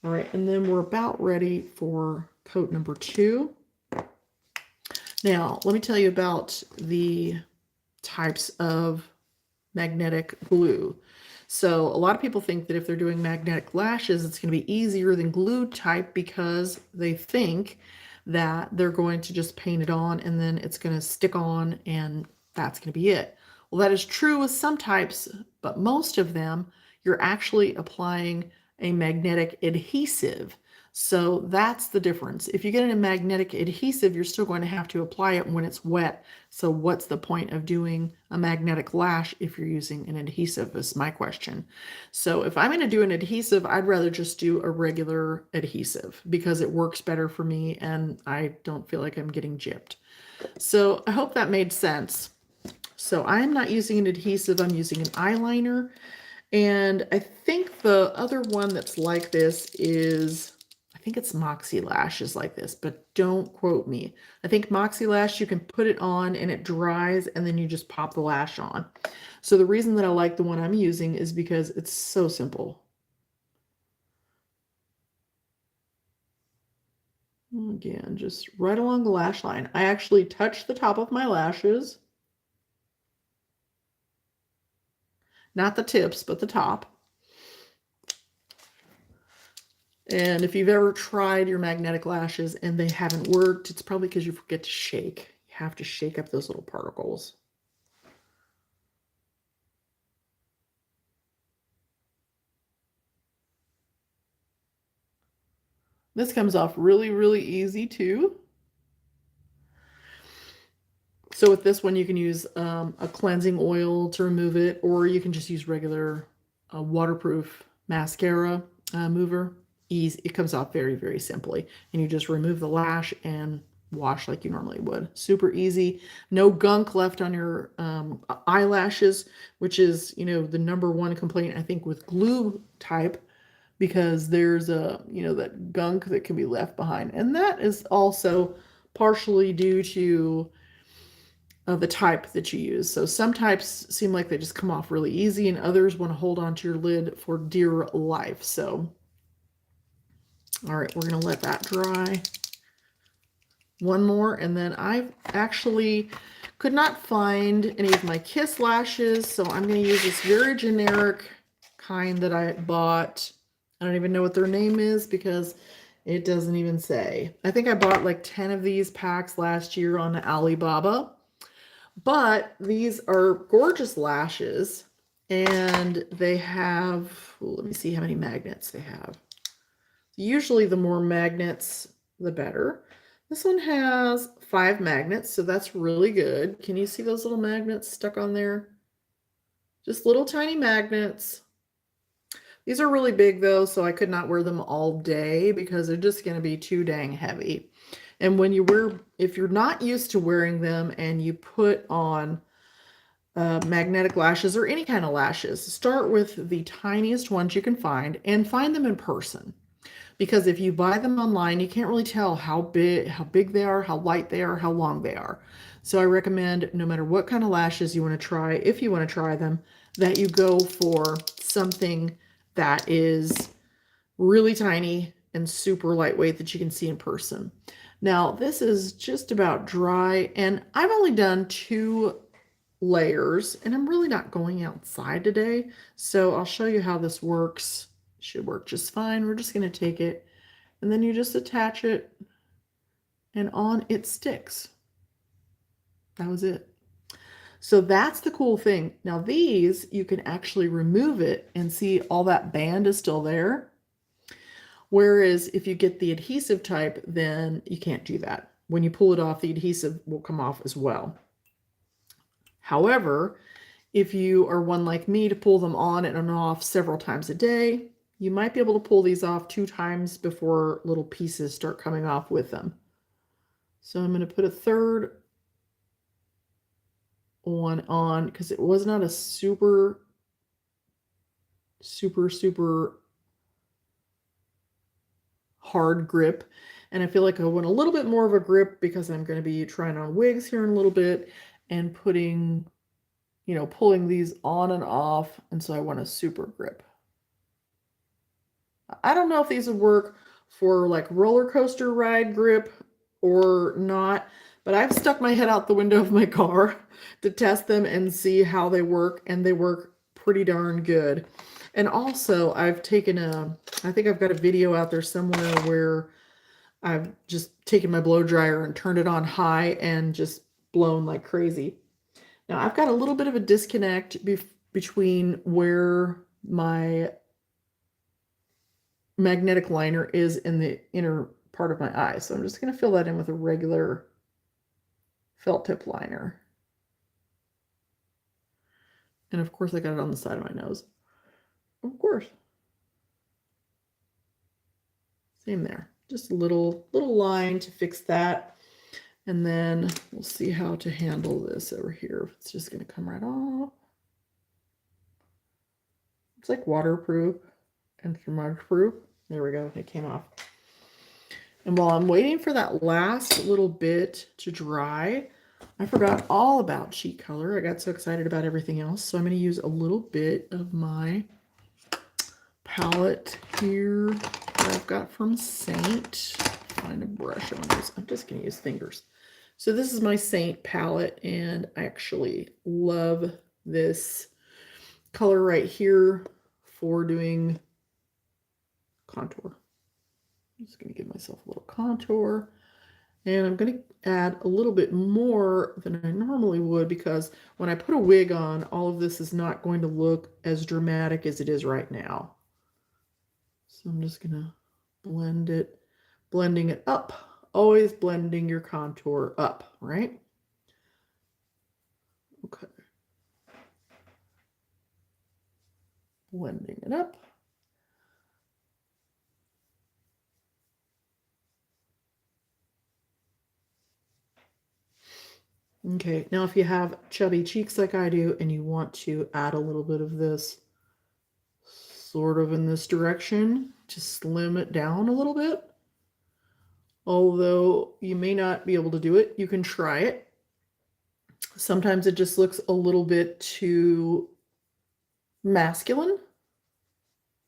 All right, and then we're about ready for coat number 2. Now, let me tell you about the types of magnetic glue. So a lot of people think that if they're doing magnetic lashes, it's going to be easier than glue type because they think that they're going to just paint it on and then it's going to stick on and that's going to be it. Well, that is true with some types, but most of them, you're actually applying a magnetic adhesive. So that's the difference. If you get a magnetic adhesive, you're still going to have to apply it when it's wet. So what's the point of doing a magnetic lash if you're using an adhesive is my question. So if I'm going to do an adhesive, I'd rather just do a regular adhesive because it works better for me and I don't feel like I'm getting gypped. So I hope that made sense. So I'm not using an adhesive, I'm using an eyeliner. And I think the other one that's like this is, I think it's Moxie Lash is like this, but don't quote me. I think Moxie Lash, you can put it on and it dries and then you just pop the lash on. So the reason that I like the one I'm using is because it's so simple. Again, just right along the lash line. I actually touch the top of my lashes. Not the tips, but the top. And if you've ever tried your magnetic lashes and they haven't worked, it's probably because you forget to shake. You have to shake up those little particles. This comes off really, really easy too. So with this one, you can use a cleansing oil to remove it, or you can just use regular waterproof mascara mover. Easy. It comes off very, very simply. And you just remove the lash and wash like you normally would. Super easy. No gunk left on your eyelashes, which is, you know, the #1 complaint, I think, with glue type, because there's that gunk that can be left behind. And that is also partially due to the type that you use. So some types seem like they just come off really easy and others want to hold on to your lid for dear life. So, all right, we're going to let that dry. One more, and then I actually could not find any of my Kiss lashes, so I'm going to use this very generic kind that I bought. I don't even know what their name is because it doesn't even say. I think I bought like 10 of these packs last year on Alibaba. But these are gorgeous lashes, and they have, let me see how many magnets they have. Usually the more magnets, the better. This one has 5 magnets, so that's really good. Can you see those little magnets stuck on there? Just little tiny magnets. These are really big though, so I could not wear them all day because they're just going to be too dang heavy. And when you wear, if you're not used to wearing them and you put on magnetic lashes or any kind of lashes, start with the tiniest ones you can find and find them in person. Because if you buy them online, you can't really tell how big they are, how light they are, how long they are. So I recommend no matter what kind of lashes you want to try, if you want to try them, that you go for something that is really tiny and super lightweight that you can see in person. Now, this is just about dry, and I've only done 2 layers, and I'm really not going outside today, so I'll show you how this works. It should work just fine. We're just going to take it, and then you just attach it and on it sticks. That was it. So that's the cool thing. Now these, you can actually remove it and see all that band is still there. Whereas if you get the adhesive type, then you can't do that. When you pull it off, the adhesive will come off as well. However, if you are one like me to pull them on and off several times a day, you might be able to pull these off 2 times before little pieces start coming off with them. So I'm going to put a third one on because it was not a super hard grip. And I feel like I want a little bit more of a grip because I'm going to be trying on wigs here in a little bit and putting, you know, pulling these on and off. And so I want a super grip. I don't know if these would work for like roller coaster ride grip or not, but I've stuck my head out the window of my car to test them and see how they work, and they work pretty darn good. And also I've taken I think I've got a video out there somewhere where I've just taken my blow dryer and turned it on high and just blown like crazy. Now I've got a little bit of a disconnect between where my magnetic liner is in the inner part of my eye. So I'm just going to fill that in with a regular felt tip liner. And of course I got it on the side of my nose. Of course. Same there. Just a little line to fix that. And then we'll see how to handle this over here. It's just going to come right off. It's like waterproof and waterproof. There we go. It came off. And while I'm waiting for that last little bit to dry, I forgot all about cheek color. I got so excited about everything else. So I'm going to use a little bit of my palette here that I've got from Seint. Find a brush on this. I'm just going to use fingers. So this is my Seint palette, and I actually love this color right here for doing contour. I'm just going to give myself a little contour, and I'm going to add a little bit more than I normally would because when I put a wig on, all of this is not going to look as dramatic as it is right now. So I'm just going to blend it, blending it up. Always blending your contour up, right? Okay. Blending it up. Okay, now if you have chubby cheeks like I do and you want to add a little bit of this sort of in this direction to slim it down a little bit, although you may not be able to do it, you can try it. Sometimes it just looks a little bit too masculine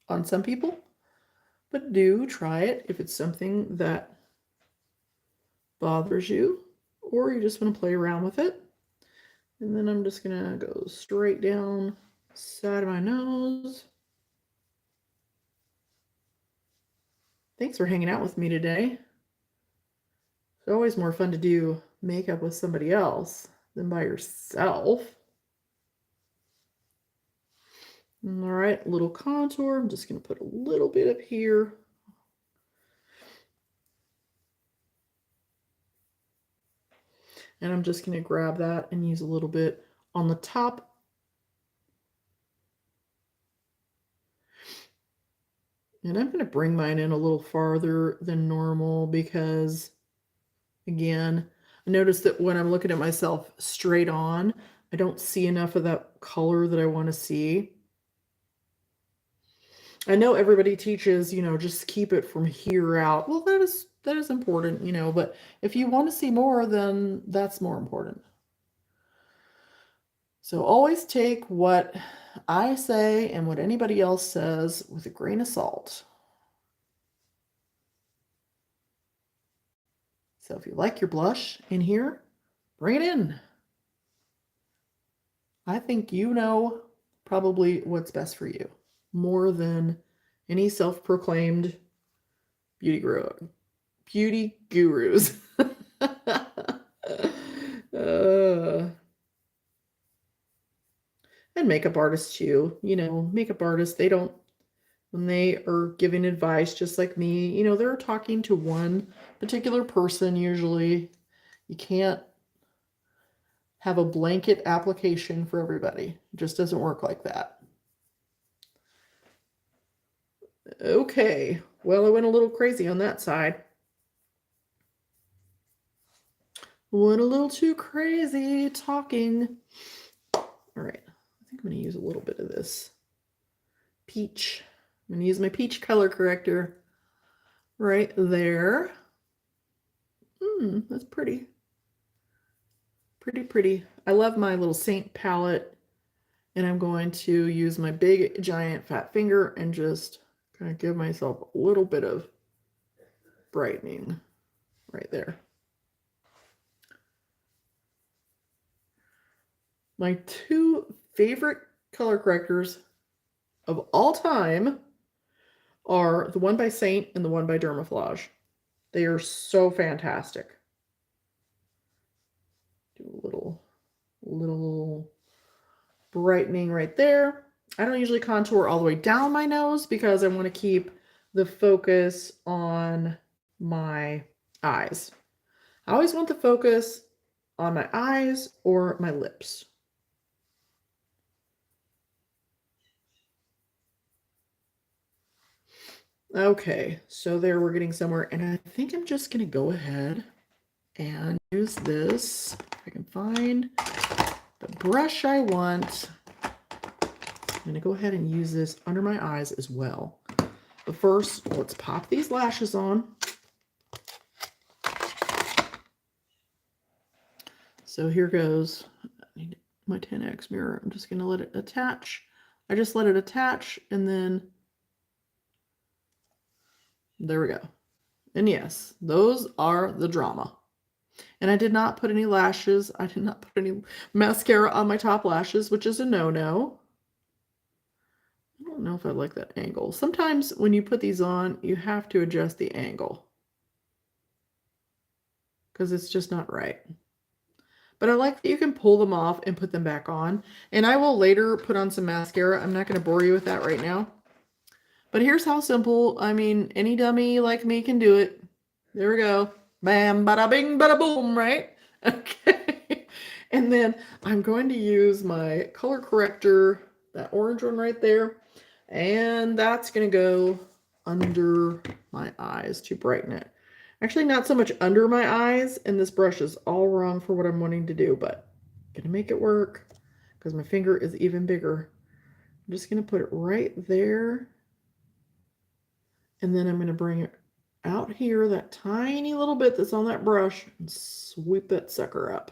on some people, but do try it if it's something that bothers you or you just want to play around with it. And then I'm just going to go straight down side of my nose. Thanks for hanging out with me today. It's always more fun to do makeup with somebody else than by yourself. All right, little contour. I'm just going to put a little bit up here. And I'm just going to grab that and use a little bit on the top. And I'm going to bring mine in a little farther than normal because, again, I notice that when I'm looking at myself straight on, I don't see enough of that color that I want to see. I know everybody teaches, you know, just keep it from here out. Well, that is important, you know, but if you want to see more, then that's more important. So always take what I say and what anybody else says with a grain of salt. So if you like your blush in here, bring it in. I think you know probably what's best for you more than any self-proclaimed beauty gurus. And makeup artists too. You know, makeup artists, they don't, when they are giving advice, just like me, you know, they're talking to one particular person usually. You can't have a blanket application for everybody. It just doesn't work like that. Okay, well, I went a little crazy on that side. Went a little too crazy talking. All right, I think I'm going to use a little bit of this peach. I'm going to use my peach color corrector right there. That's pretty. Pretty. I love my little Seint palette, and I'm going to use my big, giant, fat finger and just kind of give myself a little bit of brightening right there. My two favorite color correctors of all time are the one by Seint and the one by Dermaflage. They are so fantastic. Do a little brightening right there. I don't usually contour all the way down my nose because I want to keep the focus on my eyes. I always want the focus on my eyes or my lips. Okay, so there we're getting somewhere, and I think I'm just going to go ahead and use this. If I can find the brush I want, I'm going to go ahead and use this under my eyes as well. But first, let's pop these lashes on. So here goes. I need my 10x mirror. I'm just going to let it attach. I just let it attach, and then there we go. And yes, those are the drama. And I did not put any lashes. I did not put any mascara on my top lashes, which is a no-no. I don't know if I like that angle. Sometimes when you put these on, you have to adjust the angle because it's just not right. But I like that you can pull them off and put them back on. And I will later put on some mascara. I'm not going to bore you with that right now. But here's how simple. I mean, any dummy like me can do it. There we go. Bam, bada bing, bada boom, right? Okay. And then I'm going to use my color corrector, that orange one right there. And that's going to go under my eyes to brighten it. Actually, not so much under my eyes, and this brush is all wrong for what I'm wanting to do, but I'm going to make it work because my finger is even bigger. I'm just going to put it right there. And then I'm going to bring it out here, that tiny little bit that's on that brush, and sweep that sucker up.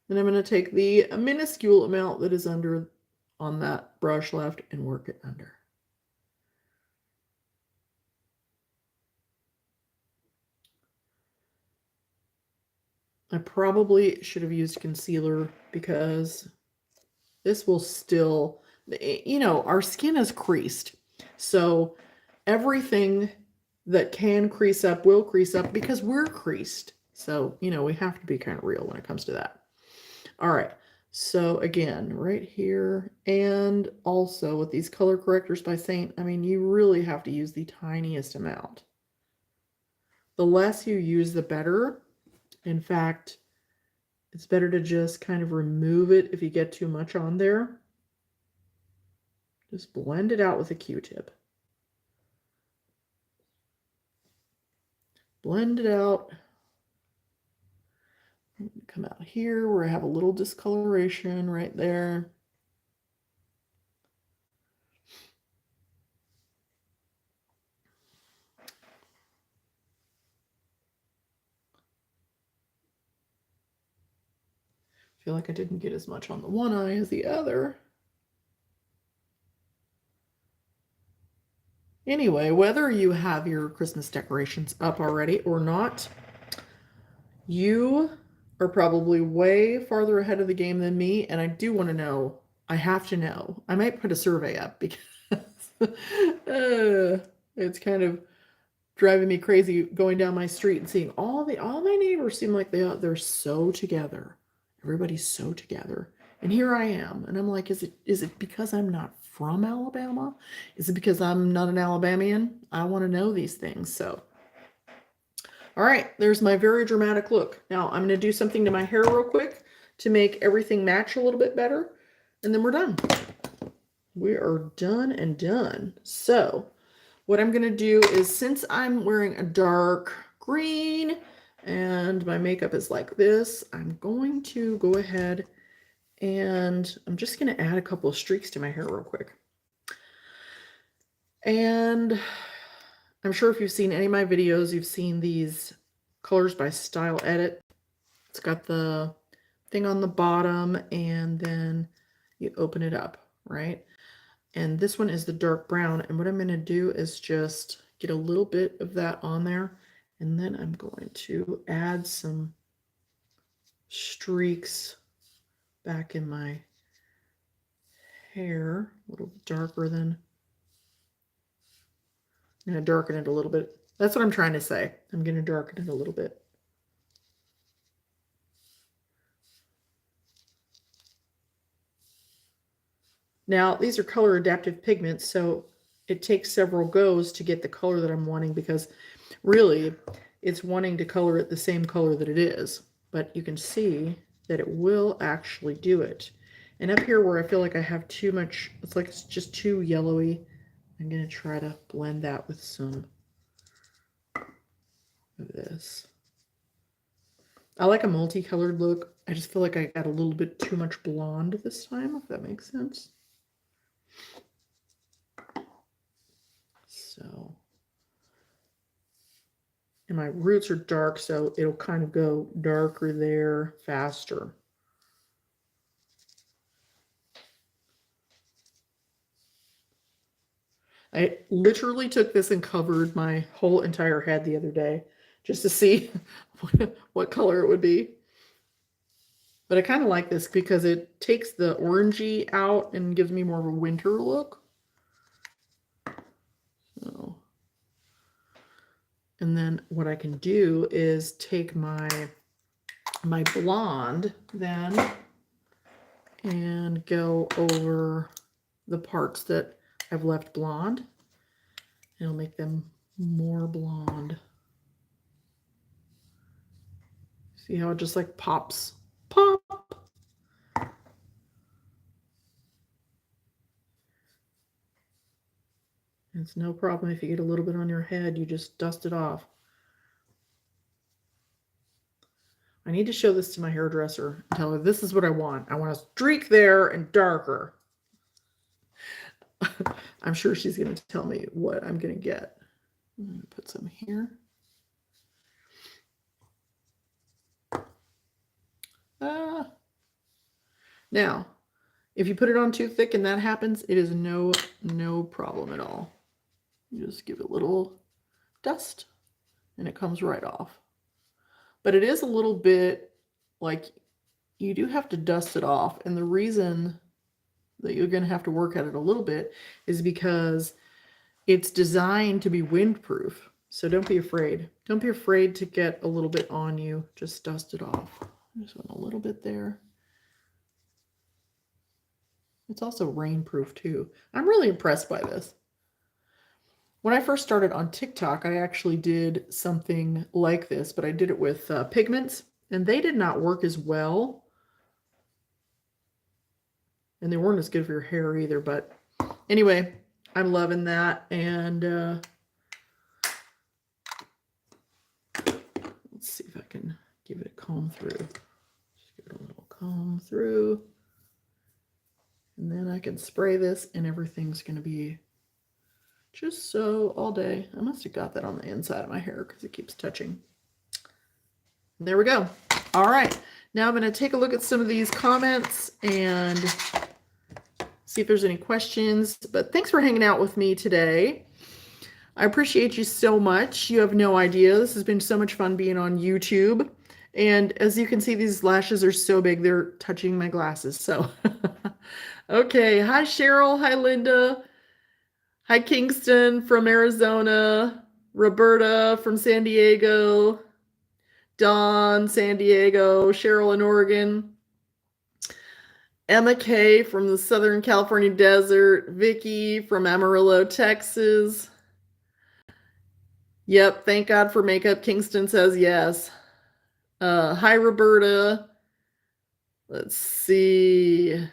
Then I'm going to take the minuscule amount that is under on that brush left and work it under. I probably should have used concealer because this will still, you know, our skin is creased. So everything that can crease up will crease up because we're creased. So, you know, we have to be kind of real when it comes to that. All right. So again, right here, and also with these color correctors by Seint, I mean, you really have to use the tiniest amount. The less you use, the better. In fact, it's better to just kind of remove it if you get too much on there. Just blend it out with a Q-tip. Blend it out. Come out here where I have a little discoloration right there. I feel like I didn't get as much on the one eye as the other. Anyway, whether you have your Christmas decorations up already or not, you are probably way farther ahead of the game than me, and I do want to know. I have to know. I might put a survey up because it's kind of driving me crazy going down my street and seeing all my neighbors seem like they're so together. Everybody's so together. And here I am. And I'm like, is it because I'm not from Alabama? Is it because I'm not an Alabamian? I want to know these things. So, all right, there's my very dramatic look. Now I'm going to do something to my hair real quick to make everything match a little bit better. And then we're done. We are done and done. So what I'm going to do is, since I'm wearing a dark green and my makeup is like this, I'm going to go ahead and I'm just going to add a couple of streaks to my hair real quick. And I'm sure if you've seen any of my videos, you've seen these Colors by Style Edit. It's got the thing on the bottom and then you open it up, right? And this one is the dark brown. And what I'm going to do is just get a little bit of that on there. And then I'm going to add some streaks back in my hair, a little darker than. I'm going to darken it a little bit. That's what I'm trying to say. I'm going to darken it a little bit. Now, these are color adaptive pigments, so it takes several goes to get the color that I'm wanting, because really it's wanting to color it the same color that it is. But you can see that it will actually do it. And up here where I feel like I have too much, it's like it's just too yellowy, I'm going to try to blend that with some of this. I like a multicolored look. I just feel like I got a little bit too much blonde this time, if that makes sense. So, and my roots are dark, so it'll kind of go darker there faster. I literally took this and covered my whole entire head the other day just to see what color it would be. But I kind of like this because it takes the orangey out and gives me more of a winter look. So, and then what I can do is take my blonde then and go over the parts that I've left blonde. It'll make them more blonde. See how it just like pops? Pop! It's no problem if you get a little bit on your head, you just dust it off. I need to show this to my hairdresser and tell her this is what I want. I want a streak there and darker. I'm sure she's going to tell me what I'm going to get. I'm going to put some here. Now, if you put it on too thick and that happens, it is no problem at all. You just give it a little dust and it comes right off. But it is a little bit like you do have to dust it off. And the reason that you're going to have to work at it a little bit is because it's designed to be windproof. So don't be afraid. Don't be afraid to get a little bit on you. Just dust it off. Just want a little bit there. It's also rainproof too. I'm really impressed by this. When I first started on TikTok, I actually did something like this, but I did it with pigments, and they did not work as well. And they weren't as good for your hair either, but anyway, I'm loving that. And let's see if I can give it a comb through. Just give it a little comb through. And then I can spray this and everything's going to be just so all day. I must have got that on the inside of my hair because it keeps touching. There we go. All right. Now I'm going to take a look at some of these comments and see if there's any questions. But thanks for hanging out with me today. I appreciate you so much. You have no idea. This has been so much fun being on YouTube. And as you can see, these lashes are so big, they're touching my glasses. So, okay. Hi, Cheryl. Hi, Linda. Hi, Kingston from Arizona. Roberta from San Diego. Dawn, San Diego. Cheryl in Oregon. Emma K from the Southern California desert. Vicky from Amarillo, Texas. Yep, thank God for makeup. Kingston says yes. Hi, Roberta. Let's see.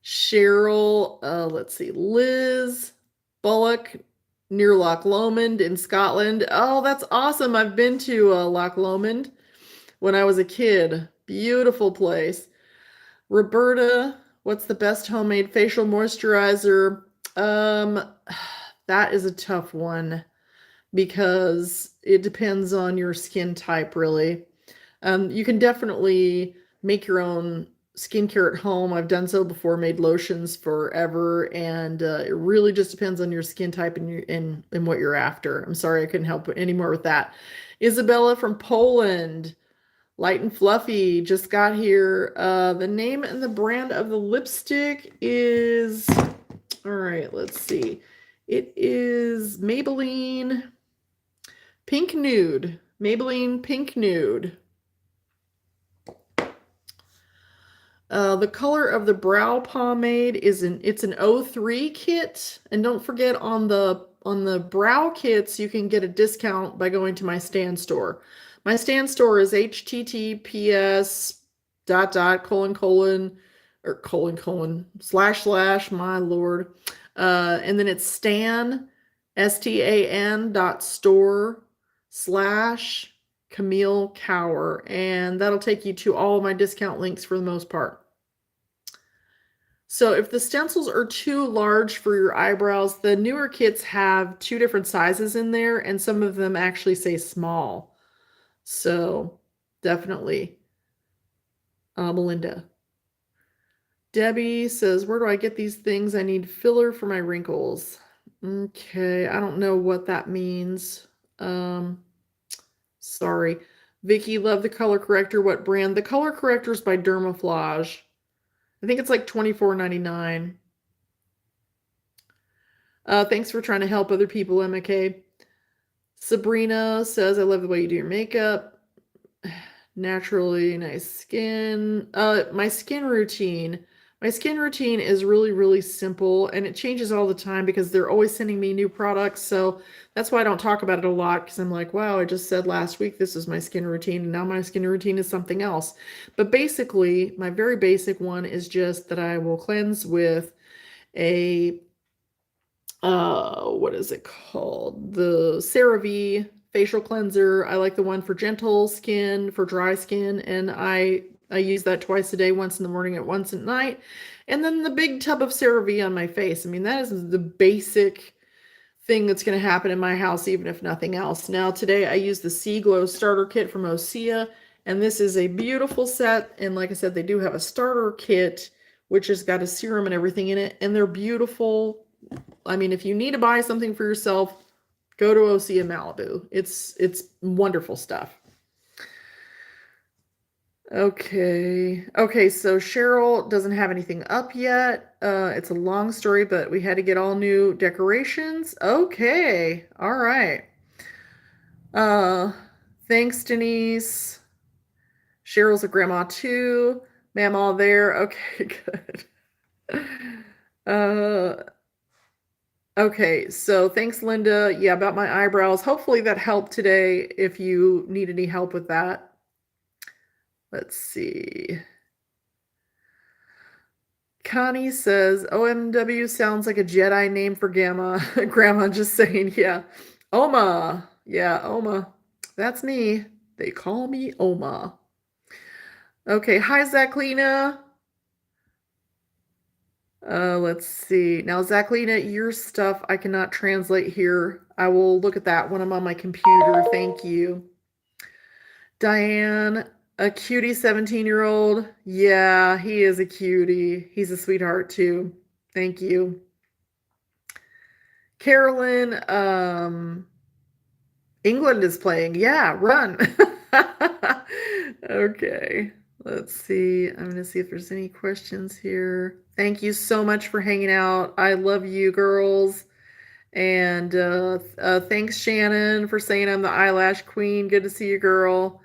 Cheryl. Let's see. Liz Bullock near Loch Lomond in Scotland. Oh, that's awesome. I've been to Loch Lomond when I was a kid. Beautiful place. Roberta, what's the best homemade facial moisturizer? Um, that is a tough one because it depends on your skin type, really. You can definitely make your own skincare at home. I've done so before, made lotions forever, and it really just depends on your skin type and what you're after. I'm sorry I couldn't help any more with that. Isabella from Poland, light and fluffy, just got here. The name and the brand of the lipstick is, all right, let's see. It is Maybelline Pink Nude. Maybelline Pink Nude. The color of the brow pomade is it's an O3 kit, and don't forget on the brow kits you can get a discount by going to my stand store. My stand store is https dot dot colon colon or colon colon slash slash my lord, and then it's stan dot store slash Camille Cower, and that'll take you to all of my discount links for the most part. So if the stencils are too large for your eyebrows, the newer kits have 2 different sizes in there, and some of them actually say small. So definitely, Melinda. Debbie says, where do I get these things? I need filler for my wrinkles. Okay, I don't know what that means. Sorry. Vicky, love the color corrector. What brand? The color corrector is by Dermaflage. I think it's like $24.99. Thanks for trying to help other people, Emma K. Sabrina says, I love the way you do your makeup. Naturally nice skin. My skin routine. My skin routine is really, really simple, and it changes all the time because they're always sending me new products. So that's why I don't talk about it a lot, because I'm like, wow, I just said last week this is my skin routine, and now my skin routine is something else. But basically, my very basic one is just that I will cleanse with a what is it called? The CeraVe facial cleanser. I like the one for gentle skin, for dry skin, and I use that twice a day, once in the morning and once at night. And then the big tub of CeraVe on my face. I mean, that is the basic thing that's going to happen in my house, even if nothing else. Now, today I use the C.C.W starter kit from Osea, and this is a beautiful set. And like I said, they do have a starter kit, which has got a serum and everything in it, and they're beautiful. I mean, if you need to buy something for yourself, go to Osea Malibu. It's wonderful stuff. Okay. Okay, so Cheryl doesn't have anything up yet. It's a long story, but we had to get all new decorations. Okay. All right. Thanks, Denise. Cheryl's a grandma too. Mama there. Okay, good. Okay, so thanks, Linda. Yeah, about my eyebrows. Hopefully that helped today if you need any help with that. Let's see. Connie says, OMW sounds like a Jedi name for Gamma. Grandma, just saying, yeah. Oma. Yeah, Oma. That's me. They call me Oma. Okay, hi, Zachlina. Let's see. Now, Zachlina, your stuff I cannot translate here. I will look at that when I'm on my computer. Thank you. Diane, a cutie 17-year-old. Yeah, he is a cutie. He's a sweetheart too. Thank you. Carolyn, England is playing. Yeah, run. Okay, let's see. I'm going to see if there's any questions here. Thank you so much for hanging out. I love you, girls. And thanks, Shannon, for saying I'm the eyelash queen. Good to see you, girl.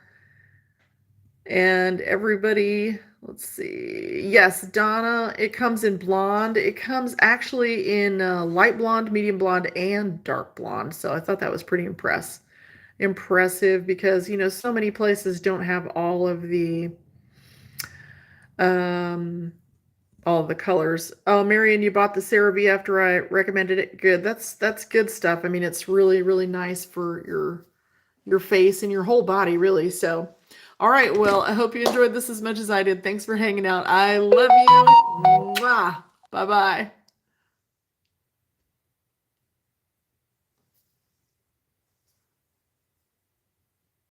And everybody, Let's see. Yes, Donna, it comes in blonde. It comes actually in light blonde, medium blonde, and dark blonde. So I thought that was pretty impressive because, you know, so many places don't have all of the colors. Oh, Marion, you bought the CeraVe after I recommended it. Good. That's good stuff. I mean, it's really, really nice for your face and your whole body, really. So, all right. Well, I hope you enjoyed this as much as I did. Thanks for hanging out. I love you. Mwah. Bye-bye.